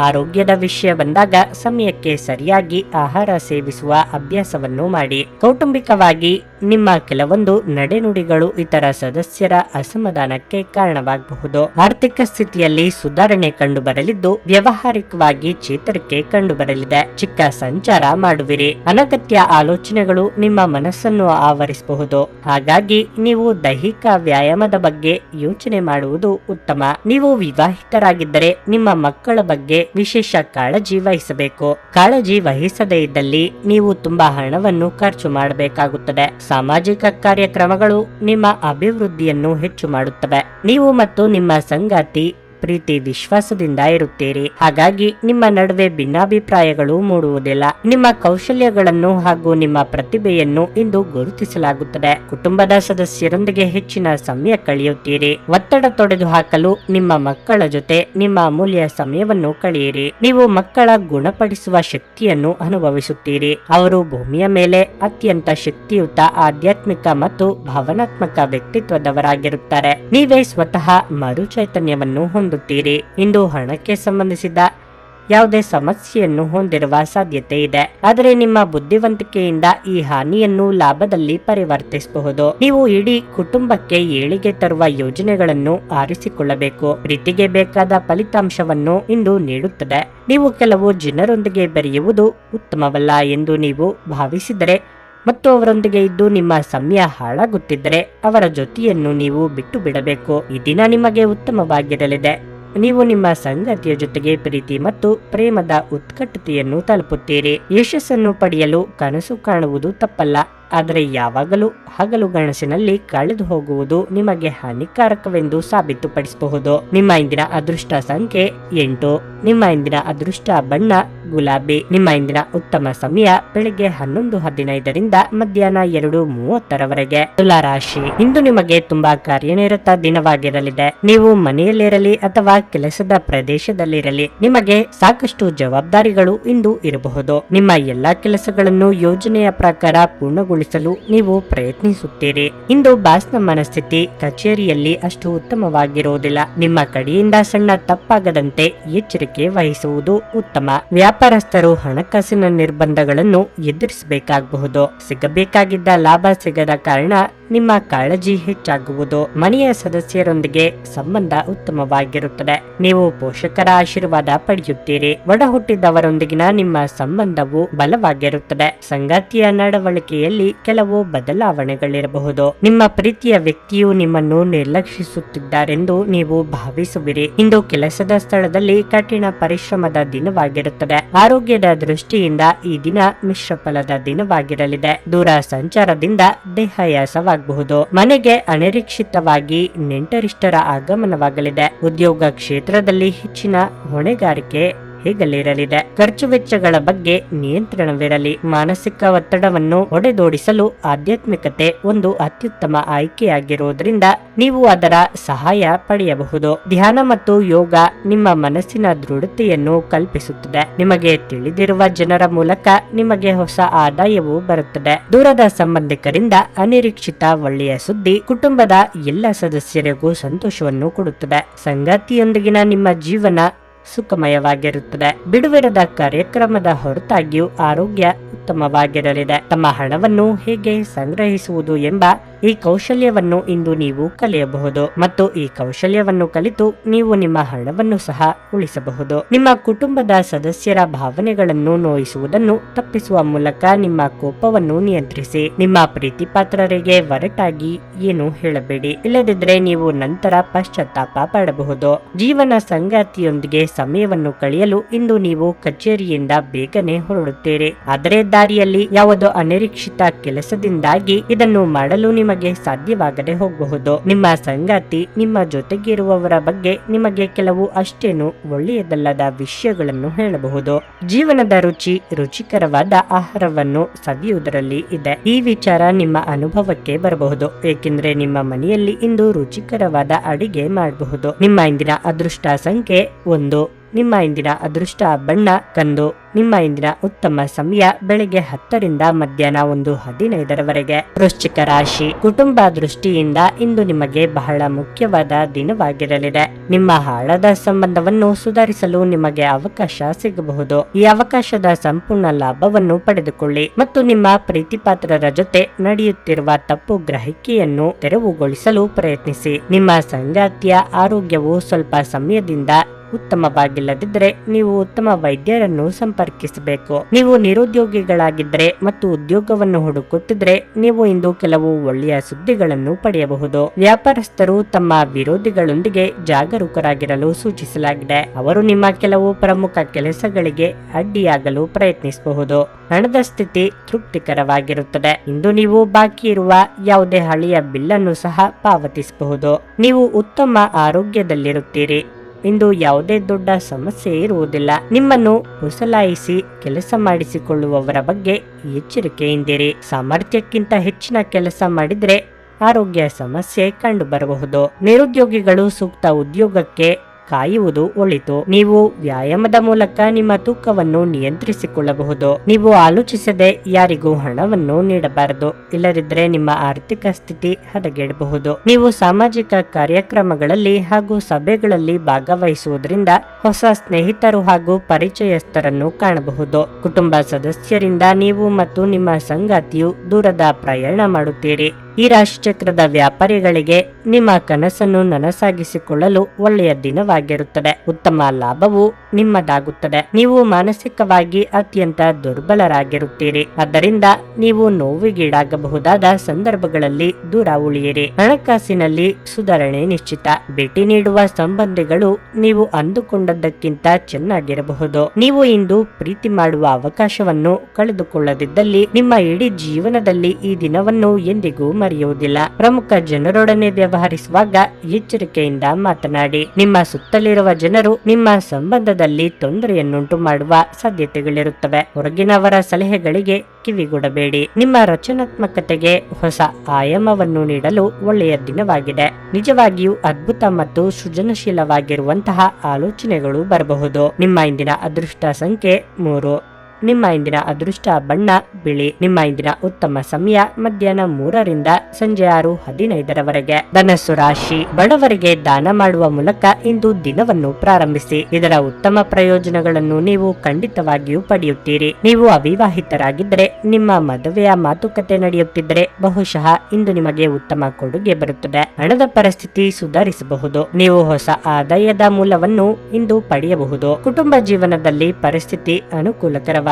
ಆರೋಗ್ಯದ ವಿಷಯ ಬಂದಾಗ ಸಮಯಕ್ಕೆ ಸರಿಯಾಗಿ ಆಹಾರ ಸೇವಿಸುವ ಅಭ್ಯಾಸವನ್ನು ಮಾಡಿ. ಕೌಟುಂಬಿಕವಾಗಿ ನಿಮ್ಮ ಕೆಲವೊಂದು ನಡೆನುಡಿಗಳು ಇತರ ಸದಸ್ಯರ ಅಸಮಾಧಾನಕ್ಕೆ ಕಾರಣವಾಗಬಹುದು. ಆರ್ಥಿಕ ಸ್ಥಿತಿಯಲ್ಲಿ ಸುಧಾರಣೆ ಕಂಡುಬರಲಿದ್ದು ವ್ಯಾವಹಾರಿಕವಾಗಿ ಚೇತರಿಕೆ ಕಂಡುಬರಲಿದೆ. ಚಿಕ್ಕ ಸಂಚಾರ ಮಾಡುವಿರಿ. ಅನಗತ್ಯ ಆಲೋಚನೆಗಳು ನಿಮ್ಮ ಮನಸ್ಸನ್ನು ಆವರಿಸಬಹುದು. ಹಾಗಾಗಿ ನೀವು ದೈಹಿಕ ವ್ಯಾಯಾಮದ ಬಗ್ಗೆ ಯೋಚನೆ ಮಾಡುವುದು ಉತ್ತಮ. ನೀವು ವಿವಾಹಿತರಾಗಿದ್ದರೆ ನಿಮ್ಮ ಮಕ್ಕಳ ಬಗ್ಗೆ ವಿಶೇಷ ಕಾಳಜಿ ವಹಿಸಬೇಕು. ಕಾಳಜಿ ವಹಿಸದೇ ಇದ್ದಲ್ಲಿ ನೀವು ತುಂಬಾ ಹಣವನ್ನು ಖರ್ಚು ಮಾಡಬೇಕಾಗುತ್ತದೆ. ಸಾಮಾಜಿಕ ಕಾರ್ಯಕ್ರಮಗಳು ನಿಮ್ಮ ಅಭಿವೃದ್ಧಿಯನ್ನು ಹೆಚ್ಚು ಮಾಡುತ್ತವೆ. ನೀವು ಮತ್ತು ನಿಮ್ಮ ಸಂಗಾತಿ ಪ್ರೀತಿ ವಿಶ್ವಾಸದಿಂದ ಇರುತ್ತೀರಿ. ಹಾಗಾಗಿ ನಿಮ್ಮ ನಡುವೆ ಭಿನ್ನಾಭಿಪ್ರಾಯಗಳು ಮೂಡುವುದಿಲ್ಲ. ನಿಮ್ಮ ಕೌಶಲ್ಯಗಳನ್ನು ಹಾಗೂ ನಿಮ್ಮ ಪ್ರತಿಭೆಯನ್ನು ಇಂದು ಗುರುತಿಸಲಾಗುತ್ತದೆ. ಕುಟುಂಬದ ಸದಸ್ಯರೊಂದಿಗೆ ಹೆಚ್ಚಿನ ಸಮಯ ಕಳೆಯುತ್ತೀರಿ. ಒತ್ತಡ ತೊಡೆದು ಹಾಕಲು ನಿಮ್ಮ ಮಕ್ಕಳ ಜೊತೆ ನಿಮ್ಮ ಅಮೂಲ್ಯ ಸಮಯವನ್ನು ಕಳೆಯಿರಿ. ನೀವು ಮಕ್ಕಳ ಗುಣಪಡಿಸುವ ಶಕ್ತಿಯನ್ನು ಅನುಭವಿಸುತ್ತೀರಿ. ಅವರು ಭೂಮಿಯ ಮೇಲೆ ಅತ್ಯಂತ ಶಕ್ತಿಯುತ ಆಧ್ಯಾತ್ಮಿಕ ಮತ್ತು ಭಾವನಾತ್ಮಕ ವ್ಯಕ್ತಿತ್ವದವರಾಗಿರುತ್ತಾರೆ. ನೀವೇ ಸ್ವತಃ ಮರುಚೈತನ್ಯವನ್ನು ಹೊಂದುತ್ತೀರಿ. ಇಂದು ಹಣಕ್ಕೆ ಸಂಬಂಧಿಸಿದ ಯಾವುದೇ ಸಮಸ್ಯೆಯನ್ನು ಹೊಂದಿರುವ ಸಾಧ್ಯತೆ ಇದೆ. ಆದರೆ ನಿಮ್ಮ ಬುದ್ಧಿವಂತಿಕೆಯಿಂದ ಈ ಹಾನಿಯನ್ನು ಲಾಭದಲ್ಲಿ ಪರಿವರ್ತಿಸಬಹುದು. ನೀವು ಇಡೀ ಕುಟುಂಬಕ್ಕೆ ಏಳಿಗೆ ತರುವ ಯೋಜನೆಗಳನ್ನು ಆರಿಸಿಕೊಳ್ಳಬೇಕು. ಪ್ರೀತಿಗೆ ಬೇಕಾದ ಫಲಿತಾಂಶವನ್ನು ಇಂದು ನೀಡುತ್ತದೆ. ನೀವು ಕೆಲವು ಜನರೊಂದಿಗೆ ಬೆರೆಯುವುದು ಉತ್ತಮವಲ್ಲ ಎಂದು ನೀವು ಭಾವಿಸಿದರೆ ಮತ್ತು ಅವರೊಂದಿಗೆ ಇದ್ದು ನಿಮ್ಮ ಸಮಯ ಹಾಳಾಗುತ್ತಿದ್ದರೆ ಅವರ ಜೊತೆಯನ್ನು ನೀವು ಬಿಟ್ಟು ಬಿಡಬೇಕು. ಈ ದಿನ ನಿಮಗೆ ಉತ್ತಮವಾಗಿರಲಿದೆ. ನೀವು ನಿಮ್ಮ ಸಂಗಾತಿಯ ಜೊತೆಗೆ ಪ್ರೀತಿ ಮತ್ತು ಪ್ರೇಮದ ಉತ್ಕಟತೆಯನ್ನು ತಲುಪುತ್ತೀರಿ. ಯಶಸ್ಸನ್ನು ಪಡೆಯಲು ಕನಸು ಕಾಣುವುದು ತಪ್ಪಲ್ಲ, ಆದರೆ ಯಾವಾಗಲೂ ಹಗಲುಗನಸಿನಲ್ಲಿ ಕಳೆದು ಹೋಗುವುದು ನಿಮಗೆ ಹಾನಿಕಾರಕವೆಂದು ಸಾಬೀತುಪಡಿಸಬಹುದು. ನಿಮ್ಮ ಇಂದಿನ ಅದೃಷ್ಟ ಸಂಖ್ಯೆ 8. ನಿಮ್ಮ ಇಂದಿನ ಅದೃಷ್ಟ ಬಣ್ಣ ಗುಲಾಬಿ. ನಿಮ್ಮ ಇಂದಿನ ಉತ್ತಮ ಸಮಯ ಬೆಳಿಗ್ಗೆ 11:15ರಿಂದ ಮಧ್ಯಾಹ್ನ 2:30ರವರೆಗೆ. ತುಲಾ ರಾಶಿ, ಇಂದು ನಿಮಗೆ ತುಂಬಾ ಕಾರ್ಯನಿರತ ದಿನವಾಗಿರಲಿದೆ. ನೀವು ಮನೆಯಲ್ಲಿರಲಿ ಅಥವಾ ಕೆಲಸದ ಪ್ರದೇಶದಲ್ಲಿರಲಿ, ನಿಮಗೆ ಸಾಕಷ್ಟು ಜವಾಬ್ದಾರಿಗಳು ಇಂದು ಇರಬಹುದು. ನಿಮ್ಮ ಎಲ್ಲಾ ಕೆಲಸಗಳನ್ನು ಯೋಜನೆಯ ಪ್ರಕಾರ ಪೂರ್ಣಗೊಳಿಸಲು ನೀವು ಪ್ರಯತ್ನಿಸುತ್ತೀರಿ. ಇಂದು ಬಾಸ್ನ ಮನಸ್ಥಿತಿ ಕಚೇರಿಯಲ್ಲಿ ಅಷ್ಟು ಉತ್ತಮವಾಗಿರುವುದಿಲ್ಲ. ನಿಮ್ಮ ಕಡೆಯಿಂದ ಸಣ್ಣ ತಪ್ಪಾಗದಂತೆ ಎಚ್ಚರಿಕೆ ವಹಿಸುವುದು ಉತ್ತಮ. ವ್ಯಾಪಾರಸ್ಥರು ಹಣಕಾಸಿನ ನಿರ್ಬಂಧಗಳನ್ನು ಎದುರಿಸಬೇಕಾಗಬಹುದು. ಸಿಗಬೇಕಾಗಿದ್ದ ಲಾಭ ಸಿಗದ ಕಾರಣ ನಿಮ್ಮ ಕಾಳಜಿ ಹೆಚ್ಚಾಗುವುದು. ಮನೆಯ ಸದಸ್ಯರೊಂದಿಗೆ ಸಂಬಂಧ ಉತ್ತಮವಾಗಿರುತ್ತದೆ. ನೀವು ಪೋಷಕರ ಆಶೀರ್ವಾದ ಪಡೆಯುತ್ತೀರಿ. ಒಡ ಹುಟ್ಟಿದವರೊಂದಿಗಿನ ನಿಮ್ಮ ಸಂಬಂಧವು ಬಲವಾಗಿರುತ್ತದೆ. ಸಂಗಾತಿಯ ನಡವಳಿಕೆಯಲ್ಲಿ ಕೆಲವು ಬದಲಾವಣೆಗಳಿರಬಹುದು. ನಿಮ್ಮ ಪ್ರೀತಿಯ ವ್ಯಕ್ತಿಯು ನಿಮ್ಮನ್ನು ನಿರ್ಲಕ್ಷಿಸುತ್ತಿದ್ದಾರೆಂದು ನೀವು ಭಾವಿಸುವಿರಿ. ಇಂದು ಕೆಲಸದ ಸ್ಥಳದಲ್ಲಿ ಕಠಿಣ ಪರಿಶ್ರಮದ ದಿನವಾಗಿರುತ್ತದೆ. ಆರೋಗ್ಯದ ದೃಷ್ಟಿಯಿಂದ ಈ ದಿನ ಮಿಶ್ರ ಫಲದ ದಿನವಾಗಿರಲಿದೆ. ದೂರ ಸಂಚಾರದಿಂದ ದೇಹಾಯಾಸವಾಗಬಹುದು. ಮನೆಗೆ ಅನಿರೀಕ್ಷಿತವಾಗಿ ನೆಂಟರಿಷ್ಟರ ಆಗಮನವಾಗಲಿದೆ. ಉದ್ಯೋಗ ಕ್ಷೇತ್ರದಲ್ಲಿ ಹೆಚ್ಚಿನ ಹೊಣೆಗಾರಿಕೆ ಹೇಗಲ್ಲಿರಲಿದೆ. ಖರ್ಚು ವೆಚ್ಚಗಳ ಬಗ್ಗೆ ನಿಯಂತ್ರಣವಿರಲಿ. ಮಾನಸಿಕ ಒತ್ತಡವನ್ನು ಹೊಡೆದೋಡಿಸಲು ಆಧ್ಯಾತ್ಮಿಕತೆ ಒಂದು ಅತ್ಯುತ್ತಮ ಆಯ್ಕೆಯಾಗಿರುವುದರಿಂದ ನೀವು ಅದರ ಸಹಾಯ ಪಡೆಯಬಹುದು. ಧ್ಯಾನ ಮತ್ತು ಯೋಗ ನಿಮ್ಮ ಮನಸ್ಸಿನ ದೃಢತೆಯನ್ನು ಕಲ್ಪಿಸುತ್ತದೆ. ನಿಮಗೆ ತಿಳಿದಿರುವ ಜನರ ಮೂಲಕ ನಿಮಗೆ ಹೊಸ ಆದಾಯವು ಬರುತ್ತದೆ. ದೂರದ ಸಂಬಂಧಿಕರಿಂದ ಅನಿರೀಕ್ಷಿತ ಒಳ್ಳೆಯ ಸುದ್ದಿ ಕುಟುಂಬದ ಎಲ್ಲ ಸದಸ್ಯರಿಗೂ ಸಂತೋಷವನ್ನು ಕೊಡುತ್ತದೆ. ಸಂಗಾತಿಯೊಂದಿಗಿನ ನಿಮ್ಮ ಜೀವನ ಸುಖಮಯವಾಗಿರುತ್ತದೆ. ಬಿಡುವಿರದ ಕಾರ್ಯಕ್ರಮದ ಹೊರತಾಗಿಯೂ ಆರೋಗ್ಯ ಉತ್ತಮವಾಗಿರಲಿದೆ. ತಮ್ಮ ಹಣವನ್ನು ಹೇಗೆ ಸಂಗ್ರಹಿಸುವುದು ಎಂಬ ಈ ಕೌಶಲ್ಯವನ್ನು ಇಂದು ನೀವು ಕಲಿಯಬಹುದು ಮತ್ತು ಈ ಕೌಶಲ್ಯವನ್ನು ಕಲಿತು ನೀವು ನಿಮ್ಮ ಹಣವನ್ನು ಸಹ ಉಳಿಸಬಹುದು. ನಿಮ್ಮ ಕುಟುಂಬದ ಸದಸ್ಯರ ಭಾವನೆಗಳನ್ನು ನೋಯಿಸುವುದನ್ನು ತಪ್ಪಿಸುವ ಮೂಲಕ ನಿಮ್ಮ ಕೋಪವನ್ನು ನಿಯಂತ್ರಿಸಿ. ನಿಮ್ಮ ಪ್ರೀತಿ ಪಾತ್ರರಿಗೆ ಒರಟಾಗಿ ಏನು ಹೇಳಬೇಡಿ, ಇಲ್ಲದಿದ್ದರೆ ನೀವು ನಂತರ ಪಶ್ಚಾತ್ತಾಪ ಪಡಬಹುದು. ಜೀವನ ಸಂಗಾತಿಯೊಂದಿಗೆ ಸಮಯವನ್ನು ಕಳೆಯಲು ಇಂದು ನೀವು ಕಚೇರಿಯಿಂದ ಬೇಗನೆ ಹೊರಡುತ್ತೀರಿ. ಆದರೆ ದಾರಿಯಲ್ಲಿ ಯಾವುದೋ ಅನಿರೀಕ್ಷಿತ ಕೆಲಸದಿಂದಾಗಿ ಇದನ್ನು ಮಾಡಲು ನಿಮಗೆ ಸಾಧ್ಯವಾಗದೆ ಹೋಗಬಹುದು. ನಿಮ್ಮ ಸಂಗಾತಿ ನಿಮ್ಮ ಜೊತೆಗಿರುವವರ ಬಗ್ಗೆ ನಿಮಗೆ ಕೆಲವು ಅಷ್ಟೇನು ಒಳ್ಳೆಯದಲ್ಲದ ವಿಷಯಗಳನ್ನು ಹೇಳಬಹುದು. ಜೀವನದ ರುಚಿಕರವಾದ ಆಹಾರವನ್ನು ಸವಿಯುವುದರಲ್ಲಿ ಇದೆ. ಈ ವಿಚಾರ ನಿಮ್ಮ ಅನುಭವಕ್ಕೆ ಬರಬಹುದು, ಏಕೆಂದರೆ ನಿಮ್ಮ ಮನೆಯಲ್ಲಿ ಇಂದು ರುಚಿಕರವಾದ ಅಡಿಗೆ ಮಾಡಬಹುದು. ನಿಮ್ಮ ಇಂದಿನ ಅದೃಷ್ಟ ಸಂಖ್ಯೆ 1. ನಿಮ್ಮ ಇಂದಿನ ಅದೃಷ್ಟ ಬಣ್ಣ ಕಂದು. ನಿಮ್ಮ ಇಂದಿನ ಉತ್ತಮ ಸಮಯ ಬೆಳಿಗ್ಗೆ 10ರಿಂದ ಮಧ್ಯಾಹ್ನ 1:15ರವರೆಗೆ. ವೃಶ್ಚಿಕ ರಾಶಿ, ಕುಟುಂಬ ದೃಷ್ಟಿಯಿಂದ ಇಂದು ನಿಮಗೆ ಬಹಳ ಮುಖ್ಯವಾದ ದಿನವಾಗಿರಲಿದೆ. ನಿಮ್ಮ ಹಾಳಾದ ಸಂಬಂಧವನ್ನು ಸುಧಾರಿಸಲು ನಿಮಗೆ ಅವಕಾಶ ಸಿಗಬಹುದು. ಈ ಅವಕಾಶದ ಸಂಪೂರ್ಣ ಲಾಭವನ್ನು ಪಡೆದುಕೊಳ್ಳಿ ಮತ್ತು ನಿಮ್ಮ ಪ್ರೀತಿಪಾತ್ರರ ಜೊತೆ ನಡೆಯುತ್ತಿರುವ ತಪ್ಪು ಗ್ರಹಿಕೆಯನ್ನು ತೆರವುಗೊಳಿಸಲು ಪ್ರಯತ್ನಿಸಿ. ನಿಮ್ಮ ಸಂಗಾತಿಯ ಆರೋಗ್ಯವು ಸ್ವಲ್ಪ ಸಮಯದಿಂದ ಉತ್ತಮವಾಗಿಲ್ಲದಿದ್ದರೆ ನೀವು ಉತ್ತಮ ವೈದ್ಯರನ್ನು ಸಂಪರ್ಕಿಸಬೇಕು. ನೀವು ನಿರುದ್ಯೋಗಿಗಳಾಗಿದ್ದರೆ ಮತ್ತು ಉದ್ಯೋಗವನ್ನು ಹುಡುಕುತ್ತಿದ್ರೆ ನೀವು ಇಂದು ಕೆಲವು ಒಳ್ಳೆಯ ಸುದ್ದಿಗಳನ್ನು ಪಡೆಯಬಹುದು. ವ್ಯಾಪಾರಸ್ಥರು ತಮ್ಮ ವಿರೋಧಿಗಳೊಂದಿಗೆ ಜಾಗರೂಕರಾಗಿರಲು ಸೂಚಿಸಲಾಗಿದೆ. ಅವರು ನಿಮ್ಮ ಕೆಲವು ಪ್ರಮುಖ ಕೆಲಸಗಳಿಗೆ ಅಡ್ಡಿಯಾಗಲು ಪ್ರಯತ್ನಿಸಬಹುದು. ಹಣದ ಸ್ಥಿತಿ ತೃಪ್ತಿಕರವಾಗಿರುತ್ತದೆ. ಇಂದು ನೀವು ಬಾಕಿ ಇರುವ ಯಾವುದೇ ಹಳೆಯ ಬಿಲ್ಲನ್ನು ಸಹ ಪಾವತಿಸಬಹುದು. ನೀವು ಉತ್ತಮ ಆರೋಗ್ಯದಲ್ಲಿರುತ್ತೀರಿ. ಇಂದು ಯಾವುದೇ ದೊಡ್ಡ ಸಮಸ್ಯೆ ಇರುವುದಿಲ್ಲ. ನಿಮ್ಮನ್ನು ಮುಸಲಾಯಿಸಿ ಕೆಲಸ ಮಾಡಿಸಿಕೊಳ್ಳುವವರ ಬಗ್ಗೆ ಎಚ್ಚರಿಕೆಯಿಂದಿರಿ. ಸಾಮರ್ಥ್ಯಕ್ಕಿಂತ ಹೆಚ್ಚಿನ ಕೆಲಸ ಮಾಡಿದ್ರೆ ಆರೋಗ್ಯ ಸಮಸ್ಯೆ ಕಂಡು ಬರಬಹುದು. ನಿರುದ್ಯೋಗಿಗಳು ಸೂಕ್ತ ಉದ್ಯೋಗಕ್ಕೆ ಕಾಯುವುದು ಒಳಿತು. ನೀವು ವ್ಯಾಯಾಮದ ಮೂಲಕ ನಿಮ್ಮ ತೂಕವನ್ನು ನಿಯಂತ್ರಿಸಿಕೊಳ್ಳಬಹುದು. ನೀವು ಆಲೋಚಿಸದೆ ಯಾರಿಗೂ ಹಣವನ್ನು ನೀಡಬಾರದು, ಇಲ್ಲದಿದ್ದರೆ ನಿಮ್ಮ ಆರ್ಥಿಕ ಸ್ಥಿತಿ ಹದಗೆಡಬಹುದು. ನೀವು ಸಾಮಾಜಿಕ ಕಾರ್ಯಕ್ರಮಗಳಲ್ಲಿ ಹಾಗೂ ಸಭೆಗಳಲ್ಲಿ ಭಾಗವಹಿಸುವುದರಿಂದ ಹೊಸ ಸ್ನೇಹಿತರು ಹಾಗೂ ಪರಿಚಯಸ್ಥರನ್ನು ಕಾಣಬಹುದು. ಕುಟುಂಬ ಸದಸ್ಯರಿಂದ ನೀವು ಮತ್ತು ನಿಮ್ಮ ಸಂಗಾತಿಯು ದೂರದ ಪ್ರಯಾಣ ಮಾಡುತ್ತೀರಿ. ಈ ರಾಶಿಚಕ್ರದ ವ್ಯಾಪಾರಿಗಳಿಗೆ ನಿಮ್ಮ ಕನಸನ್ನು ನನಸಾಗಿಸಿಕೊಳ್ಳಲು ಒಳ್ಳೆಯ ದಿನವಾಗಿರುತ್ತದೆ. ಉತ್ತಮ ಲಾಭವು ನಿಮ್ಮದಾಗುತ್ತದೆ. ನೀವು ಮಾನಸಿಕವಾಗಿ ಅತ್ಯಂತ ದುರ್ಬಲರಾಗಿರುತ್ತೀರಿ. ಆದ್ದರಿಂದ ನೀವು ನೋವಿಗೀಡಾಗಬಹುದಾದ ಸಂದರ್ಭಗಳಲ್ಲಿ ದೂರ ಉಳಿಯಿರಿ. ಹಣಕಾಸಿನಲ್ಲಿ ಸುಧಾರಣೆ ನಿಶ್ಚಿತ. ಭೇಟಿ ನೀಡುವ ಸಂಬಂಧಿಗಳು ನೀವು ಅಂದುಕೊಂಡದ್ದಕ್ಕಿಂತ ಚೆನ್ನಾಗಿರಬಹುದು. ನೀವು ಇಂದು ಪ್ರೀತಿ ಮಾಡುವ ಅವಕಾಶವನ್ನು ಕಳೆದುಕೊಳ್ಳದಿದ್ದಲ್ಲಿ ನಿಮ್ಮ ಇಡೀ ಜೀವನದಲ್ಲಿ ಈ ದಿನವನ್ನು ಎಂದಿಗೂ ಮರೆಯುವುದಿಲ್ಲ. ಪ್ರಮುಖ ಜನರೊಡನೆ ವ್ಯವಹರಿಸುವಾಗ ಎಚ್ಚರಿಕೆಯಿಂದ ಮಾತನಾಡಿ. ನಿಮ್ಮ ಸುತ್ತಲಿರುವ ಜನರು ನಿಮ್ಮ ಸಂಬಂಧದಲ್ಲಿ ತೊಂದರೆಯನ್ನುಂಟು ಮಾಡುವ ಸಾಧ್ಯತೆಗಳಿರುತ್ತವೆ. ಹೊರಗಿನವರ ಸಲಹೆಗಳಿಗೆ ಕಿವಿಗೊಡಬೇಡಿ. ನಿಮ್ಮ ರಚನಾತ್ಮಕತೆಗೆ ಹೊಸ ಆಯಾಮವನ್ನು ನೀಡಲು ಒಳ್ಳೆಯ ದಿನವಾಗಿದೆ. ನಿಜವಾಗಿಯೂ ಅದ್ಭುತ ಮತ್ತು ಸೃಜನಶೀಲವಾಗಿರುವಂತಹ ಆಲೋಚನೆಗಳು ಬರಬಹುದು. ನಿಮ್ಮ ಇಂದಿನ ಅದೃಷ್ಟ ಸಂಖ್ಯೆ 3. ನಿಮ್ಮ ಇಂದಿನ ಅದೃಷ್ಟ ಬಣ್ಣ ಬಿಳಿ. ನಿಮ್ಮ ಇಂದಿನ ಉತ್ತಮ ಸಮಯ ಮಧ್ಯಾಹ್ನ 3 ರಿಂದ ಸಂಜೆ 6:15 ಧನಸ್ಸು ರಾಶಿ. ಬಡವರಿಗೆ ದಾನ ಮಾಡುವ ಮೂಲಕ ಇಂದು ದಿನವನ್ನು ಪ್ರಾರಂಭಿಸಿ. ಇದರ ಉತ್ತಮ ಪ್ರಯೋಜನಗಳನ್ನು ನೀವು ಖಂಡಿತವಾಗಿಯೂ ಪಡೆಯುತ್ತೀರಿ. ನೀವು ಅವಿವಾಹಿತರಾಗಿದ್ದರೆ ನಿಮ್ಮ ಮದುವೆಯ ಮಾತುಕತೆ ನಡೆಯುತ್ತಿದ್ದರೆ ಬಹುಶಃ ಇಂದು ನಿಮಗೆ ಉತ್ತಮ ಕೊಡುಗೆ ಬರುತ್ತದೆ. ಹಣದ ಪರಿಸ್ಥಿತಿ ಸುಧಾರಿಸಬಹುದು. ನೀವು ಹೊಸ ಆದಾಯದ ಮೂಲವನ್ನು ಇಂದು ಪಡೆಯಬಹುದು. ಕುಟುಂಬ ಜೀವನದಲ್ಲಿ ಪರಿಸ್ಥಿತಿ ಅನುಕೂಲಕರವಾಗಿದೆ.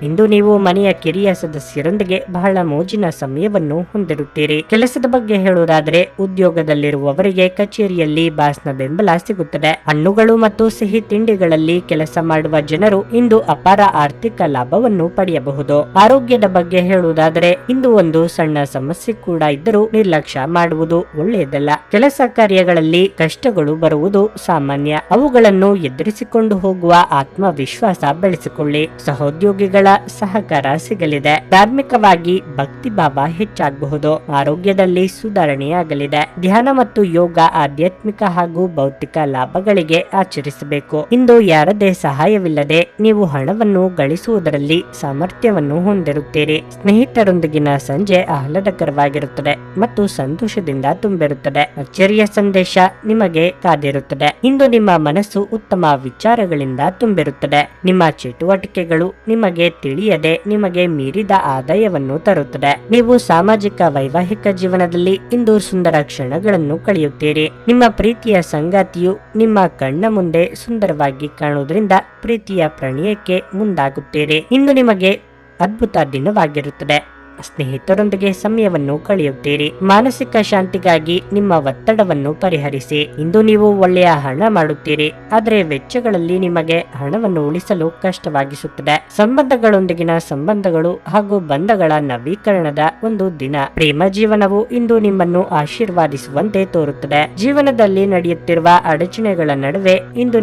ಇಂದು ನೀವು ಮನೆಯ ಕಿರಿಯ ಸದಸ್ಯರೊಂದಿಗೆ ಬಹಳ ಮೋಜಿನ ಸಮಯವನ್ನು ಹೊಂದಿರುತ್ತೀರಿ. ಕೆಲಸದ ಬಗ್ಗೆ ಹೇಳುವುದಾದರೆ ಉದ್ಯೋಗದಲ್ಲಿರುವವರಿಗೆ ಕಚೇರಿಯಲ್ಲಿ ಬಾಸ್ನ ಬೆಂಬಲ ಸಿಗುತ್ತದೆ. ಹಣ್ಣುಗಳು ಮತ್ತು ಸಿಹಿ ತಿಂಡಿಗಳಲ್ಲಿ ಕೆಲಸ ಮಾಡುವ ಜನರು ಇಂದು ಅಪಾರ ಆರ್ಥಿಕ ಲಾಭವನ್ನು ಪಡೆಯಬಹುದು. ಆರೋಗ್ಯದ ಬಗ್ಗೆ ಹೇಳುವುದಾದರೆ ಇಂದು ಒಂದು ಸಣ್ಣ ಸಮಸ್ಯೆ ಕೂಡ ಇದ್ದರೂ ನಿರ್ಲಕ್ಷ್ಯ ಮಾಡುವುದು ಒಳ್ಳೆಯದಲ್ಲ. ಕೆಲಸ ಕಾರ್ಯಗಳಲ್ಲಿ ಕಷ್ಟಗಳು ಬರುವುದು ಸಾಮಾನ್ಯ. ಅವುಗಳನ್ನು ಎದುರಿಸಿಕೊಂಡು ಹೋಗುವ ಆತ್ಮವಿಶ್ವಾಸ ಬೆಳೆಸಿಕೊಳ್ಳಿ. ಸಹೋದ್ಯೋಗಿಗಳ ಸಹಕಾರ ಸಿಗಲಿದೆ. ಧಾರ್ಮಿಕವಾಗಿ ಭಕ್ತಿ ಭಾವ ಹೆಚ್ಚಾಗಬಹುದು. ಆರೋಗ್ಯದಲ್ಲಿ ಸುಧಾರಣೆಯಾಗಲಿದೆ. ಧ್ಯಾನ ಮತ್ತು ಯೋಗ ಆಧ್ಯಾತ್ಮಿಕ ಹಾಗೂ ಭೌತಿಕ ಲಾಭಗಳಿಗೆ ಆಚರಿಸಬೇಕು. ಇಂದು ಯಾರದೇ ಸಹಾಯವಿಲ್ಲದೆ ನೀವು ಹಣವನ್ನು ಗಳಿಸುವುದರಲ್ಲಿ ಸಾಮರ್ಥ್ಯವನ್ನು ಹೊಂದಿರುತ್ತೀರಿ. ಸ್ನೇಹಿತರೊಂದಿಗಿನ ಸಂಜೆ ಆಹ್ಲಾದಕರವಾಗಿರುತ್ತದೆ ಮತ್ತು ಸಂತೋಷದಿಂದ ತುಂಬಿರುತ್ತದೆ. ಅಚ್ಚರಿಯ ಸಂದೇಶ ನಿಮಗೆ ಕಾದಿರುತ್ತದೆ. ಇಂದು ನಿಮ್ಮ ಮನಸ್ಸು ಉತ್ತಮ ವಿಚಾರಗಳಿಂದ ತುಂಬಿರುತ್ತದೆ. ನಿಮ್ಮ ಚಟುವಟಿಕೆಗಳು ನಿಮಗೆ ತಿಳಿಯದೆ ನಿಮಗೆ ಮೀರಿದ ಆದಾಯವನ್ನು ತರುತ್ತದೆ. ನೀವು ಸಾಮಾಜಿಕ ವೈವಾಹಿಕ ಜೀವನದಲ್ಲಿ ಇಂದು ಸುಂದರ ಕ್ಷಣಗಳನ್ನು ಕಳೆಯುತ್ತೀರಿ. ನಿಮ್ಮ ಪ್ರೀತಿಯ ಸಂಗಾತಿಯು ನಿಮ್ಮ ಕಣ್ಣ ಮುಂದೆ ಸುಂದರವಾಗಿ ಕಾಣುವುದರಿಂದ ಪ್ರೀತಿಯ ಪ್ರಣಯಕ್ಕೆ ಮುಂದಾಗುತ್ತೀರಿ. ಇಂದು ನಿಮಗೆ ಅದ್ಭುತ ದಿನವಾಗಿರುತ್ತದೆ. ಸ್ನೇಹಿತರೊಂದಿಗೆ ಸಮಯವನ್ನು ಕಳೆಯುತ್ತೀರಿ. ಮಾನಸಿಕ ಶಾಂತಿಗಾಗಿ ನಿಮ್ಮ ಒತ್ತಡವನ್ನು ಪರಿಹರಿಸಿ. ಇಂದು ನೀವು ಒಳ್ಳೆಯ ಹಣ ಮಾಡುತ್ತೀರಿ, ಆದರೆ ವೆಚ್ಚಗಳಲ್ಲಿ ನಿಮಗೆ ಹಣವನ್ನು ಉಳಿಸಲು ಕಷ್ಟವಾಗಿಸುತ್ತದೆ. ಸಂಬಂಧಗಳೊಂದಿಗಿನ ಸಂಬಂಧಗಳು ಹಾಗೂ ಬಂಧಗಳ ನವೀಕರಣದ ಒಂದು ದಿನ. ಪ್ರೇಮ ಜೀವನವು ಇಂದು ನಿಮ್ಮನ್ನು ಆಶೀರ್ವಾದಿಸುವಂತೆ ತೋರುತ್ತದೆ. ಜೀವನದಲ್ಲಿ ನಡೆಯುತ್ತಿರುವ ಅಡಚಣೆಗಳ ನಡುವೆ ಇಂದು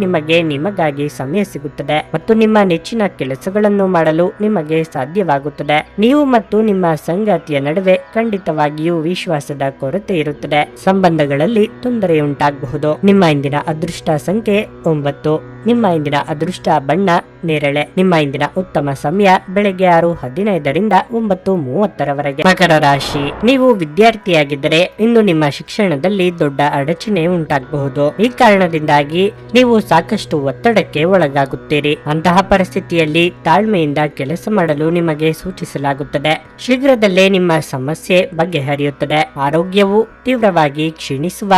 ನಿಮಗಾಗಿ ಸಮಯ ಸಿಗುತ್ತದೆ ಮತ್ತು ನಿಮ್ಮ ನೆಚ್ಚಿನ ಕೆಲಸಗಳನ್ನು ಮಾಡಲು ನಿಮಗೆ ಸಾಧ್ಯವಾಗುತ್ತದೆ. ನೀವು ಮತ್ತು ನಿಮ್ಮ ಸಂಗಾತಿಯ ನಡುವೆ ಖಂಡಿತವಾಗಿಯೂ ವಿಶ್ವಾಸದ ಕೊರತೆ ಇರುತ್ತದೆ. ಸಂಬಂಧಗಳಲ್ಲಿ ತೊಂದರೆಯುಂಟಾಗಬಹುದು. ನಿಮ್ಮ ಇಂದಿನ ಅದೃಷ್ಟ ಸಂಖ್ಯೆ 9. ನಿಮ್ಮ ಇಂದಿನ ಅದೃಷ್ಟ ಬಣ್ಣ ನೇರಳೆ. ನಿಮ್ಮ ಇಂದಿನ ಉತ್ತಮ ಸಮಯ ಬೆಳಗ್ಗೆ 6:15 ರಿಂದ 9:30 ಮಕರ ರಾಶಿ. ನೀವು ವಿದ್ಯಾರ್ಥಿಯಾಗಿದ್ದರೆ ಇಂದು ನಿಮ್ಮ ಶಿಕ್ಷಣದಲ್ಲಿ ದೊಡ್ಡ ಅಡಚಣೆ ಉಂಟಾಗಬಹುದು. ಈ ಕಾರಣದಿಂದಾಗಿ ನೀವು ಸಾಕಷ್ಟು ಒತ್ತಡಕ್ಕೆ ಒಳಗಾಗುತ್ತೀರಿ. ಅಂತಹ ಪರಿಸ್ಥಿತಿಯಲ್ಲಿ ತಾಳ್ಮೆಯಿಂದ ಕೆಲಸ ಮಾಡಲು ನಿಮಗೆ ಸೂಚಿಸಲಾಗುತ್ತದೆ. ಶೀಘ್ರದಲ್ಲೇ ನಿಮ್ಮ ಸಮಸ್ಯೆ ಬಗೆಹರಿಯುತ್ತದೆ. ಆರೋಗ್ಯವು ತೀವ್ರವಾಗಿ ಕ್ಷೀಣಿಸುವ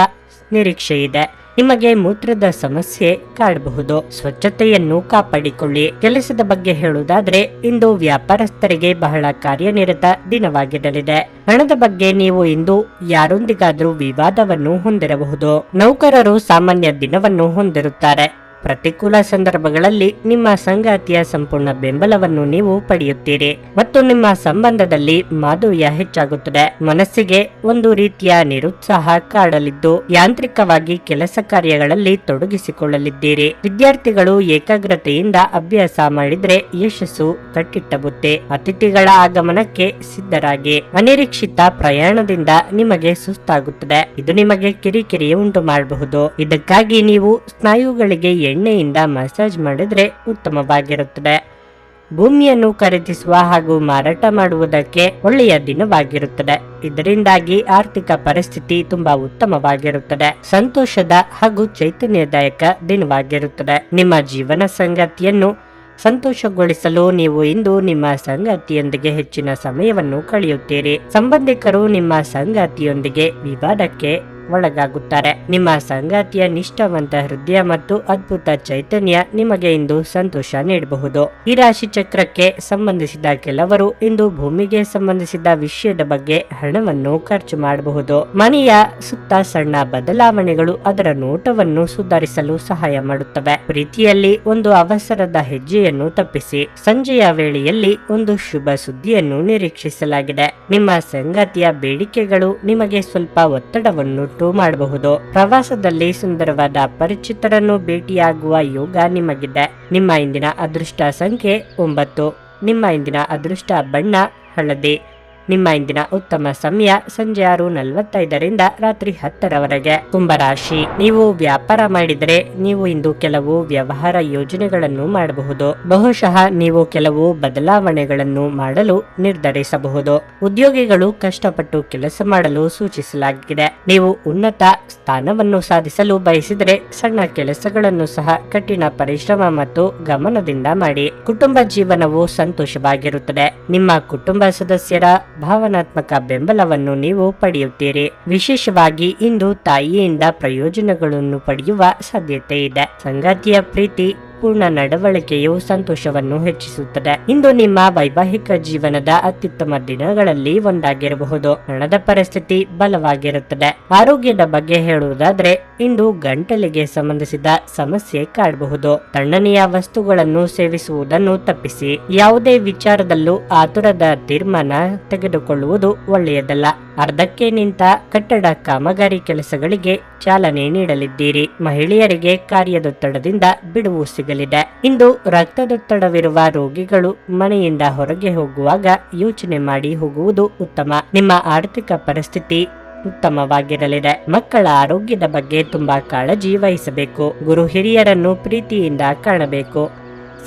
ನಿರೀಕ್ಷೆ ಇದೆ. ನಿಮಗೆ ಮೂತ್ರದ ಸಮಸ್ಯೆ ಕಾಡಬಹುದು. ಸ್ವಚ್ಛತೆಯನ್ನು ಕಾಪಾಡಿಕೊಳ್ಳಿ. ಕೆಲಸದ ಬಗ್ಗೆ ಹೇಳುವುದಾದ್ರೆ ಇಂದು ವ್ಯಾಪಾರಸ್ಥರಿಗೆ ಬಹಳ ಕಾರ್ಯನಿರತ ದಿನವಾಗಿರಲಿದೆ. ಹಣದ ಬಗ್ಗೆ ನೀವು ಇಂದು ಯಾರೊಂದಿಗಾದ್ರೂ ವಿವಾದವನ್ನು ಹೊಂದಿರಬಹುದು. ನೌಕರರು ಸಾಮಾನ್ಯ ದಿನವನ್ನು ಹೊಂದಿರುತ್ತಾರೆ. ಪ್ರತಿಕೂಲ ಸಂದರ್ಭಗಳಲ್ಲಿ ನಿಮ್ಮ ಸಂಗಾತಿಯ ಸಂಪೂರ್ಣ ಬೆಂಬಲವನ್ನು ನೀವು ಪಡೆಯುತ್ತೀರಿ ಮತ್ತು ನಿಮ್ಮ ಸಂಬಂಧದಲ್ಲಿ ಮಾಧುರ್ಯ ಹೆಚ್ಚಾಗುತ್ತದೆ. ಮನಸ್ಸಿಗೆ ಒಂದು ರೀತಿಯ ನಿರುತ್ಸಾಹ ಕಾಡಲಿದ್ದು ಯಾಂತ್ರಿಕವಾಗಿ ಕೆಲಸ ಕಾರ್ಯಗಳಲ್ಲಿ ತೊಡಗಿಸಿಕೊಳ್ಳಲಿದ್ದೀರಿ. ವಿದ್ಯಾರ್ಥಿಗಳು ಏಕಾಗ್ರತೆಯಿಂದ ಅಭ್ಯಾಸ ಮಾಡಿದ್ರೆ ಯಶಸ್ಸು ಕಟ್ಟಿಟ್ಟ ಬುತ್ತಿ. ಅತಿಥಿಗಳ ಆಗಮನಕ್ಕೆ ಸಿದ್ಧರಾಗಿ. ಅನಿರೀಕ್ಷಿತ ಪ್ರಯಾಣದಿಂದ ನಿಮಗೆ ಸುಸ್ತಾಗುತ್ತದೆ. ಇದು ನಿಮಗೆ ಕಿರಿಕಿರಿ ಉಂಟು ಮಾಡಬಹುದು. ಇದಕ್ಕಾಗಿ ನೀವು ಸ್ನಾಯುಗಳಿಗೆ ಎಣ್ಣೆಯಿಂದ ಮಸಾಜ್ ಮಾಡಿದ್ರೆ ಉತ್ತಮವಾಗಿರುತ್ತದೆ. ಭೂಮಿಯನ್ನು ಖರೀದಿಸುವ ಹಾಗೂ ಮಾರಾಟ ಮಾಡುವುದಕ್ಕೆ ಒಳ್ಳೆಯ ದಿನವಾಗಿರುತ್ತದೆ. ಇದರಿಂದಾಗಿ ಆರ್ಥಿಕ ಪರಿಸ್ಥಿತಿ ತುಂಬಾ ಉತ್ತಮವಾಗಿರುತ್ತದೆ. ಸಂತೋಷದ ಹಾಗೂ ಚೈತನ್ಯದಾಯಕ ದಿನವಾಗಿರುತ್ತದೆ. ನಿಮ್ಮ ಜೀವನ ಸಂಗಾತಿಯನ್ನು ಸಂತೋಷಗೊಳಿಸಲು ನೀವು ಇಂದು ನಿಮ್ಮ ಸಂಗಾತಿಯೊಂದಿಗೆ ಹೆಚ್ಚಿನ ಸಮಯವನ್ನು ಕಳೆಯುತ್ತೀರಿ. ಸಂಬಂಧಿಕರು ನಿಮ್ಮ ಸಂಗಾತಿಯೊಂದಿಗೆ ವಿವಾದಕ್ಕೆ ಒಳಗಾಗುತ್ತಾರೆ. ನಿಮ್ಮ ಸಂಗಾತಿಯ ನಿಷ್ಠಾವಂತ ಹೃದಯ ಮತ್ತು ಅದ್ಭುತ ಚೈತನ್ಯ ನಿಮಗೆ ಇಂದು ಸಂತೋಷ ನೀಡಬಹುದು. ಈ ರಾಶಿ ಚಕ್ರಕ್ಕೆ ಸಂಬಂಧಿಸಿದ ಕೆಲವರು ಇಂದು ಭೂಮಿಗೆ ಸಂಬಂಧಿಸಿದ ವಿಷಯದ ಬಗ್ಗೆ ಹಣವನ್ನು ಖರ್ಚು ಮಾಡಬಹುದು. ಮನೆಯ ಸುತ್ತ ಸಣ್ಣ ಬದಲಾವಣೆಗಳು ಅದರ ನೋಟವನ್ನು ಸುಧಾರಿಸಲು ಸಹಾಯ ಮಾಡುತ್ತವೆ. ಪ್ರೀತಿಯಲ್ಲಿ ಒಂದು ಅವಸರದ ಹೆಜ್ಜೆಯನ್ನು ತಪ್ಪಿಸಿ. ಸಂಜೆಯ ವೇಳೆಯಲ್ಲಿ ಒಂದು ಶುಭ ಸುದ್ದಿಯನ್ನು ನಿರೀಕ್ಷಿಸಲಾಗಿದೆ. ನಿಮ್ಮ ಸಂಗಾತಿಯ ಬೇಡಿಕೆಗಳು ನಿಮಗೆ ಸ್ವಲ್ಪ ಒತ್ತಡವನ್ನು ಮಾಡಬಹುದು. ಪ್ರವಾಸದಲ್ಲಿ ಸುಂದರವಾದ ಪರಿಚಿತರನ್ನು ಭೇಟಿಯಾಗುವ ಯೋಗ ನಿಮಗಿದೆ. ನಿಮ್ಮ ಇಂದಿನ ಅದೃಷ್ಟ ಸಂಖ್ಯೆ 9. ನಿಮ್ಮ ಇಂದಿನ ಅದೃಷ್ಟ ಬಣ್ಣ ಹಳದಿ. ನಿಮ್ಮ ಇಂದಿನ ಉತ್ತಮ ಸಮಯ ಸಂಜೆ 6:45ರಿಂದ ರಾತ್ರಿ 10ರವರೆಗೆ. ಕುಂಭರಾಶಿ, ನೀವು ವ್ಯಾಪಾರ ಮಾಡಿದರೆ ನೀವು ಇಂದು ಕೆಲವು ವ್ಯವಹಾರ ಯೋಜನೆಗಳನ್ನು ಮಾಡಬಹುದು. ಬಹುಶಃ ನೀವು ಕೆಲವು ಬದಲಾವಣೆಗಳನ್ನು ಮಾಡಲು ನಿರ್ಧರಿಸಬಹುದು. ಉದ್ಯೋಗಿಗಳು ಕಷ್ಟಪಟ್ಟು ಕೆಲಸ ಮಾಡಲು ಸೂಚಿಸಲಾಗಿದೆ. ನೀವು ಉನ್ನತ ಸ್ಥಾನವನ್ನು ಸಾಧಿಸಲು ಬಯಸಿದರೆ ಸಣ್ಣ ಕೆಲಸಗಳನ್ನು ಸಹ ಕಠಿಣ ಪರಿಶ್ರಮ ಮತ್ತು ಗಮನದಿಂದ ಮಾಡಿ. ಕುಟುಂಬ ಜೀವನವು ಸಂತೋಷವಾಗಿರುತ್ತದೆ. ನಿಮ್ಮ ಕುಟುಂಬ ಸದಸ್ಯರ ಭಾವನಾತ್ಮಕ ಬೆಂಬಲವನ್ನು ನೀವು ಪಡೆಯುತ್ತೀರಿ. ವಿಶೇಷವಾಗಿ ಇಂದು ತಾಯಿಯಿಂದ ಪ್ರಯೋಜನಗಳನ್ನು ಪಡೆಯುವ ಸಾಧ್ಯತೆ ಇದೆ. ಸಂಗಾತಿಯ ಪ್ರೀತಿ ಪೂರ್ಣ ನಡವಳಿಕೆಯು ಸಂತೋಷವನ್ನು ಹೆಚ್ಚಿಸುತ್ತದೆ. ಇಂದು ನಿಮ್ಮ ವೈವಾಹಿಕ ಜೀವನದ ಅತ್ಯುತ್ತಮ ದಿನಗಳಲ್ಲಿ ಒಂದಾಗಿರಬಹುದು. ಹಣದ ಪರಿಸ್ಥಿತಿ ಬಲವಾಗಿರುತ್ತದೆ. ಆರೋಗ್ಯದ ಬಗ್ಗೆ ಹೇಳುವುದಾದ್ರೆ ಇಂದು ಗಂಟಲಿಗೆ ಸಂಬಂಧಿಸಿದ ಸಮಸ್ಯೆ ಕಾಡಬಹುದು. ತಣ್ಣನೆಯ ವಸ್ತುಗಳನ್ನು ಸೇವಿಸುವುದನ್ನು ತಪ್ಪಿಸಿ. ಯಾವುದೇ ವಿಚಾರದಲ್ಲೂ ಆತುರದ ತೀರ್ಮಾನ ತೆಗೆದುಕೊಳ್ಳುವುದು ಒಳ್ಳೆಯದಲ್ಲ. ಅರ್ಧಕ್ಕೆ ನಿಂತ ಕಟ್ಟಡ ಕಾಮಗಾರಿ ಕೆಲಸಗಳಿಗೆ ಚಾಲನೆ ನೀಡಲಿದ್ದೀರಿ. ಮಹಿಳೆಯರಿಗೆ ಕಾರ್ಯದೊತ್ತಡದಿಂದ ಬಿಡುವು ಸಿಗಲಿದೆ. ಇಂದು ರಕ್ತದೊತ್ತಡವಿರುವ ರೋಗಿಗಳು ಮನೆಯಿಂದ ಹೊರಗೆ ಹೋಗುವಾಗ ಯೋಚನೆ ಮಾಡಿ ಹೋಗುವುದು ಉತ್ತಮ. ನಿಮ್ಮ ಆರ್ಥಿಕ ಪರಿಸ್ಥಿತಿ ಉತ್ತಮವಾಗಿರಲಿದೆ. ಮಕ್ಕಳ ಆರೋಗ್ಯದ ಬಗ್ಗೆ ತುಂಬಾ ಕಾಳಜಿ ವಹಿಸಬೇಕು. ಗುರು ಹಿರಿಯರನ್ನು ಪ್ರೀತಿಯಿಂದ ಕಾಣಬೇಕು.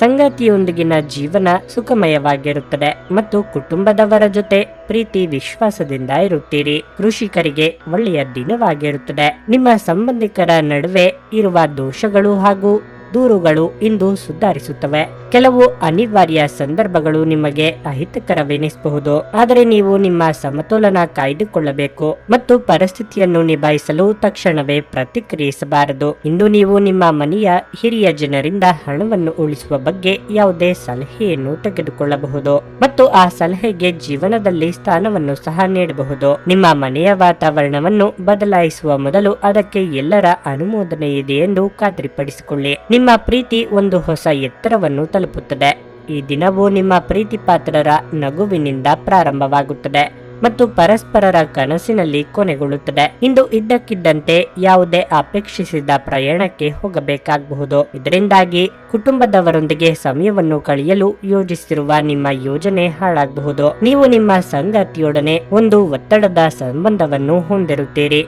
ಸಂಗಾತಿಯೊಂದಿಗಿನ ಜೀವನ ಸುಖಮಯವಾಗಿರುತ್ತದೆ ಮತ್ತು ಕುಟುಂಬದವರ ಜೊತೆ ಪ್ರೀತಿ ವಿಶ್ವಾಸದಿಂದ ಇರುತ್ತೀರಿ. ಕೃಷಿಕರಿಗೆ ಒಳ್ಳೆಯ ದಿನವಾಗಿರುತ್ತದೆ. ನಿಮ್ಮ ಸಂಬಂಧಿಕರ ನಡುವೆ ಇರುವ ದೋಷಗಳು ಹಾಗೂ ದೂರುಗಳು ಇಂದು ಸುಧಾರಿಸುತ್ತವೆ. ಕೆಲವು ಅನಿವಾರ್ಯ ಸಂದರ್ಭಗಳು ನಿಮಗೆ ಅಹಿತಕರವೆನಿಸಬಹುದು. ಆದರೆ ನೀವು ನಿಮ್ಮ ಸಮತೋಲನ ಕಾಯ್ದುಕೊಳ್ಳಬೇಕು ಮತ್ತು ಪರಿಸ್ಥಿತಿಯನ್ನು ನಿಭಾಯಿಸಲು ತಕ್ಷಣವೇ ಪ್ರತಿಕ್ರಿಯಿಸಬಾರದು. ಇಂದು ನೀವು ನಿಮ್ಮ ಮನೆಯ ಹಿರಿಯ ಜನರಿಂದ ಹಣವನ್ನು ಉಳಿಸುವ ಬಗ್ಗೆ ಯಾವುದೇ ಸಲಹೆಯನ್ನು ತೆಗೆದುಕೊಳ್ಳಬಹುದು ಮತ್ತು ಆ ಸಲಹೆಗೆ ಜೀವನದಲ್ಲಿ ಸ್ಥಾನವನ್ನು ಸಹ ನೀಡಬಹುದು. ನಿಮ್ಮ ಮನೆಯ ವಾತಾವರಣವನ್ನು ಬದಲಾಯಿಸುವ ಮೊದಲು ಅದಕ್ಕೆ ಎಲ್ಲರ ಅನುಮೋದನೆ ಇದೆ ಎಂದು ಖಾತ್ರಿಪಡಿಸಿಕೊಳ್ಳಿ. ನಿಮ್ಮ ಪ್ರೀತಿ ಒಂದು ಹೊಸ ಎತ್ತರವನ್ನು ತಲುಪುತ್ತದೆ. ಈ ದಿನವು ನಿಮ್ಮ ಪ್ರೀತಿ ಪಾತ್ರರ ನಗುವಿನಿಂದ ಪ್ರಾರಂಭವಾಗುತ್ತದೆ ಮತ್ತು ಪರಸ್ಪರರ ಕನಸಿನಲ್ಲಿ ಕೊನೆಗೊಳ್ಳುತ್ತದೆ. ಇಂದು ಇದ್ದಕ್ಕಿದ್ದಂತೆ ಯಾವುದೇ ಅಪೇಕ್ಷಿಸಿದ ಪ್ರಯಾಣಕ್ಕೆ ಹೋಗಬೇಕಾಗಬಹುದು. ಇದರಿಂದಾಗಿ ಕುಟುಂಬದವರೊಂದಿಗೆ ಸಮಯವನ್ನು ಕಳೆಯಲು ಯೋಜಿಸಿರುವ ನಿಮ್ಮ ಯೋಜನೆ ಹಾಳಾಗಬಹುದು. ನೀವು ನಿಮ್ಮ ಸಂಗಾತಿಯೊಡನೆ ಒಂದು ಒತ್ತಡದ ಸಂಬಂಧವನ್ನು ಹೊಂದಿರುತ್ತೀರಿ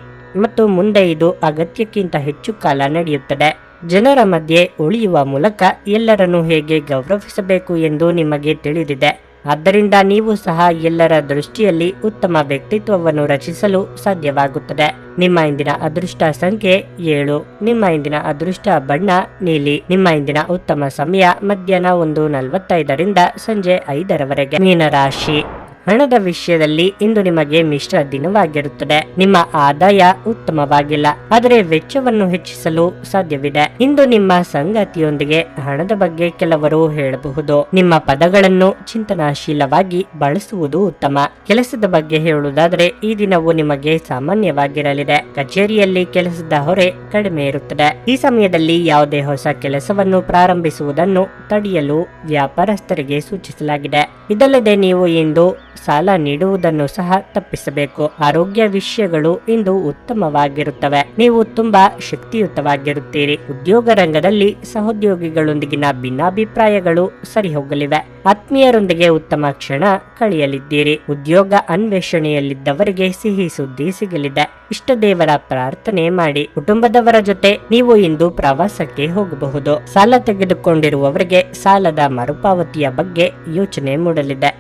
ಮತ್ತು ಮುಂದೆ ಇದು ಅಗತ್ಯಕ್ಕಿಂತ ಹೆಚ್ಚು ಕಾಲ ನಡೆಯುತ್ತದೆ. ಜನರ ಮಧ್ಯೆ ಉಳಿಯುವ ಮೂಲಕ ಎಲ್ಲರನ್ನು ಹೇಗೆ ಗೌರವಿಸಬೇಕು ಎಂದು ನಿಮಗೆ ತಿಳಿದಿದೆ. ಆದ್ದರಿಂದ ನೀವು ಸಹ ಎಲ್ಲರ ದೃಷ್ಟಿಯಲ್ಲಿ ಉತ್ತಮ ವ್ಯಕ್ತಿತ್ವವನ್ನು ರಚಿಸಲು ಸಾಧ್ಯವಾಗುತ್ತದೆ. ನಿಮ್ಮ ಇಂದಿನ ಅದೃಷ್ಟ ಸಂಖ್ಯೆ 7. ನಿಮ್ಮ ಇಂದಿನ ಅದೃಷ್ಟ ಬಣ್ಣ ನೀಲಿ. ನಿಮ್ಮ ಇಂದಿನ ಉತ್ತಮ ಸಮಯ ಮಧ್ಯಾಹ್ನ 1:45ರಿಂದ ಸಂಜೆ 5ರವರೆಗೆ. ಮೀನರಾಶಿ, ಹಣದ ವಿಷಯದಲ್ಲಿ ಇಂದು ನಿಮಗೆ ಮಿಶ್ರ ದಿನವಾಗಿರುತ್ತದೆ. ನಿಮ್ಮ ಆದಾಯ ಉತ್ತಮವಾಗಿಲ್ಲ, ಆದರೆ ವೆಚ್ಚವನ್ನು ಹೆಚ್ಚಿಸಲು ಸಾಧ್ಯವಿದೆ. ಇಂದು ನಿಮ್ಮ ಸಂಗಾತಿಯೊಂದಿಗೆ ಹಣದ ಬಗ್ಗೆ ಕೆಲವರು ಹೇಳಬಹುದು. ನಿಮ್ಮ ಪದಗಳನ್ನು ಚಿಂತನಾಶೀಲವಾಗಿ ಬಳಸುವುದು ಉತ್ತಮ. ಕೆಲಸದ ಬಗ್ಗೆ ಹೇಳುವುದಾದರೆ ಈ ದಿನವು ನಿಮಗೆ ಸಾಮಾನ್ಯವಾಗಿರಲಿದೆ. ಕಚೇರಿಯಲ್ಲಿ ಕೆಲಸದ ಹೊರೆ ಕಡಿಮೆ ಇರುತ್ತದೆ. ಈ ಸಮಯದಲ್ಲಿ ಯಾವುದೇ ಹೊಸ ಕೆಲಸವನ್ನು ಪ್ರಾರಂಭಿಸುವುದನ್ನು ತಡೆಯಲು ವ್ಯಾಪಾರಸ್ಥರಿಗೆ ಸೂಚಿಸಲಾಗಿದೆ. ಇದಲ್ಲದೆ ನೀವು ಇಂದು ಸಾಲ ನೀಡುವುದನ್ನು ಸಹ ತಪ್ಪಿಸಬೇಕು. ಆರೋಗ್ಯ ವಿಷಯಗಳು ಇಂದು ಉತ್ತಮವಾಗಿರುತ್ತವೆ. ನೀವು ತುಂಬಾ ಶಕ್ತಿಯುತವಾಗಿರುತ್ತೀರಿ. ಉದ್ಯೋಗ ರಂಗದಲ್ಲಿ ಸಹೋದ್ಯೋಗಿಗಳೊಂದಿಗಿನ ಭಿನ್ನಾಭಿಪ್ರಾಯಗಳು ಸರಿಹೋಗಲಿವೆ. ಆತ್ಮೀಯರೊಂದಿಗೆ ಉತ್ತಮ ಕ್ಷಣ ಕಳೆಯಲಿದ್ದೀರಿ. ಉದ್ಯೋಗ ಅನ್ವೇಷಣೆಯಲ್ಲಿದ್ದವರಿಗೆ ಸಿಹಿ ಸುದ್ದಿ ಸಿಗಲಿದೆ. ಇಷ್ಟ ದೇವರ ಪ್ರಾರ್ಥನೆ ಮಾಡಿ. ಕುಟುಂಬದವರ ಜೊತೆ ನೀವು ಇಂದು ಪ್ರವಾಸಕ್ಕೆ ಹೋಗಬಹುದು. ಸಾಲ ತೆಗೆದುಕೊಂಡಿರುವವರಿಗೆ ಸಾಲದ ಮರುಪಾವತಿಯ ಬಗ್ಗೆ ಯೋಚನೆ ಮೂಡಲಿದೆ.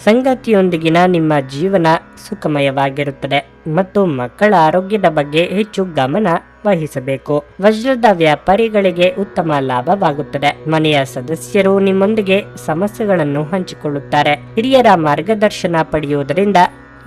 ಸಂಗಾತಿಯೊಂದಿಗಿನ ನಿಮ್ಮ ಜೀವನ ಸುಖಮಯವಾಗಿರುತ್ತದೆ ಮತ್ತು ಮಕ್ಕಳ ಆರೋಗ್ಯದ ಬಗ್ಗೆ ಹೆಚ್ಚು ಗಮನ ವಹಿಸಬೇಕು. ವಜ್ರದ ವ್ಯಾಪಾರಿಗಳಿಗೆ ಉತ್ತಮ ಲಾಭವಾಗುತ್ತದೆ. ಮನೆಯ ಸದಸ್ಯರು ನಿಮ್ಮೊಂದಿಗೆ ಸಮಸ್ಯೆಗಳನ್ನು ಹಂಚಿಕೊಳ್ಳುತ್ತಾರೆ. ಹಿರಿಯರ ಮಾರ್ಗದರ್ಶನ ಪಡೆಯುವುದರಿಂದ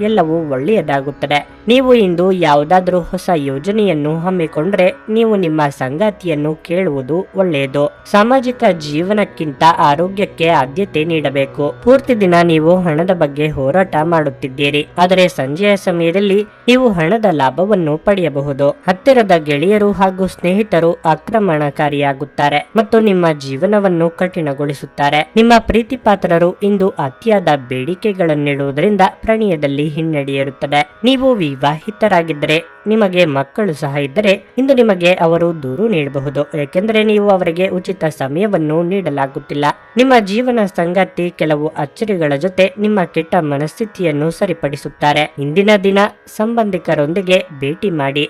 ಎಲ್ಲವೂ ಒಳ್ಳೆಯದಾಗುತ್ತದೆ. ನೀವು ಇಂದು ಯಾವುದಾದ್ರೂ ಹೊಸ ಯೋಜನೆಯನ್ನು ಹಮ್ಮಿಕೊಂಡ್ರೆ ನೀವು ನಿಮ್ಮ ಸಂಗಾತಿಯನ್ನು ಕೇಳುವುದು ಒಳ್ಳೆಯದು. ಸಾಮಾಜಿಕ ಜೀವನಕ್ಕಿಂತ ಆರೋಗ್ಯಕ್ಕೆ ಆದ್ಯತೆ ನೀಡಬೇಕು. ಪೂರ್ತಿ ದಿನ ನೀವು ಹಣದ ಬಗ್ಗೆ ಹೋರಾಟ ಮಾಡುತ್ತಿದ್ದೀರಿ, ಆದರೆ ಸಂಜೆಯ ಸಮಯದಲ್ಲಿ ನೀವು ಹಣದ ಲಾಭವನ್ನು ಪಡೆಯಬಹುದು. ಹತ್ತಿರದ ಗೆಳೆಯರು ಹಾಗೂ ಸ್ನೇಹಿತರು ಆಕ್ರಮಣಕಾರಿಯಾಗುತ್ತಾರೆ ಮತ್ತು ನಿಮ್ಮ ಜೀವನವನ್ನು ಕಠಿಣಗೊಳಿಸುತ್ತಾರೆ. ನಿಮ್ಮ ಪ್ರೀತಿಪಾತ್ರರು ಇಂದು ಅತಿಯಾದ ಬೇಡಿಕೆಗಳನ್ನಿಡುವುದರಿಂದ ಪ್ರಣಯದಲ್ಲಿ ಹಿನ್ನಡೆಯಿರುತ್ತದೆ. ನೀವು ವಿವಾಹಿತರಾಗಿದ್ದರೆ ನಿಮಗೆ ಮಕ್ಕಳು ಸಹ ಇದ್ದರೆ ಇಂದು ನಿಮಗೆ ಅವರು ದೂರು ನೀಡಬಹುದು, ಏಕೆಂದರೆ ನೀವು ಅವರಿಗೆ ಉಚಿತ ಸಮಯವನ್ನು ನೀಡಲಾಗುತ್ತಿಲ್ಲ. ನಿಮ್ಮ ಜೀವನ ಸಂಗಾತಿ ಕೆಲವು ಅಚ್ಚರಿಗಳ ಜೊತೆ ನಿಮ್ಮ ಕೆಟ್ಟ ಮನಸ್ಥಿತಿಯನ್ನು ಸರಿಪಡಿಸುತ್ತಾರೆ. ಇಂದಿನ ದಿನ ಸಂಬಂಧಿಕರೊಂದಿಗೆ ಭೇಟಿ ಮಾಡಿ.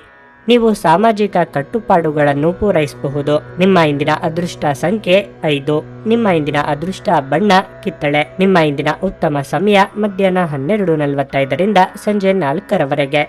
ನೀವು ಸಾಮಾಜಿಕ ಕಟ್ಟುಪಾಡುಗಳನ್ನು ಪೂರೈಸಬಹುದು. ನಿಮ್ಮ ಇಂದಿನ ಅದೃಷ್ಟ ಸಂಖ್ಯೆ 5. ನಿಮ್ಮ ಇಂದಿನ ಅದೃಷ್ಟ ಬಣ್ಣ ಕಿತ್ತಳೆ. ನಿಮ್ಮ ಇಂದಿನ ಉತ್ತಮ ಸಮಯ ಮಧ್ಯಾಹ್ನ 12:45 ರಿಂದ ಸಂಜೆ 4 ರವರೆಗೆ.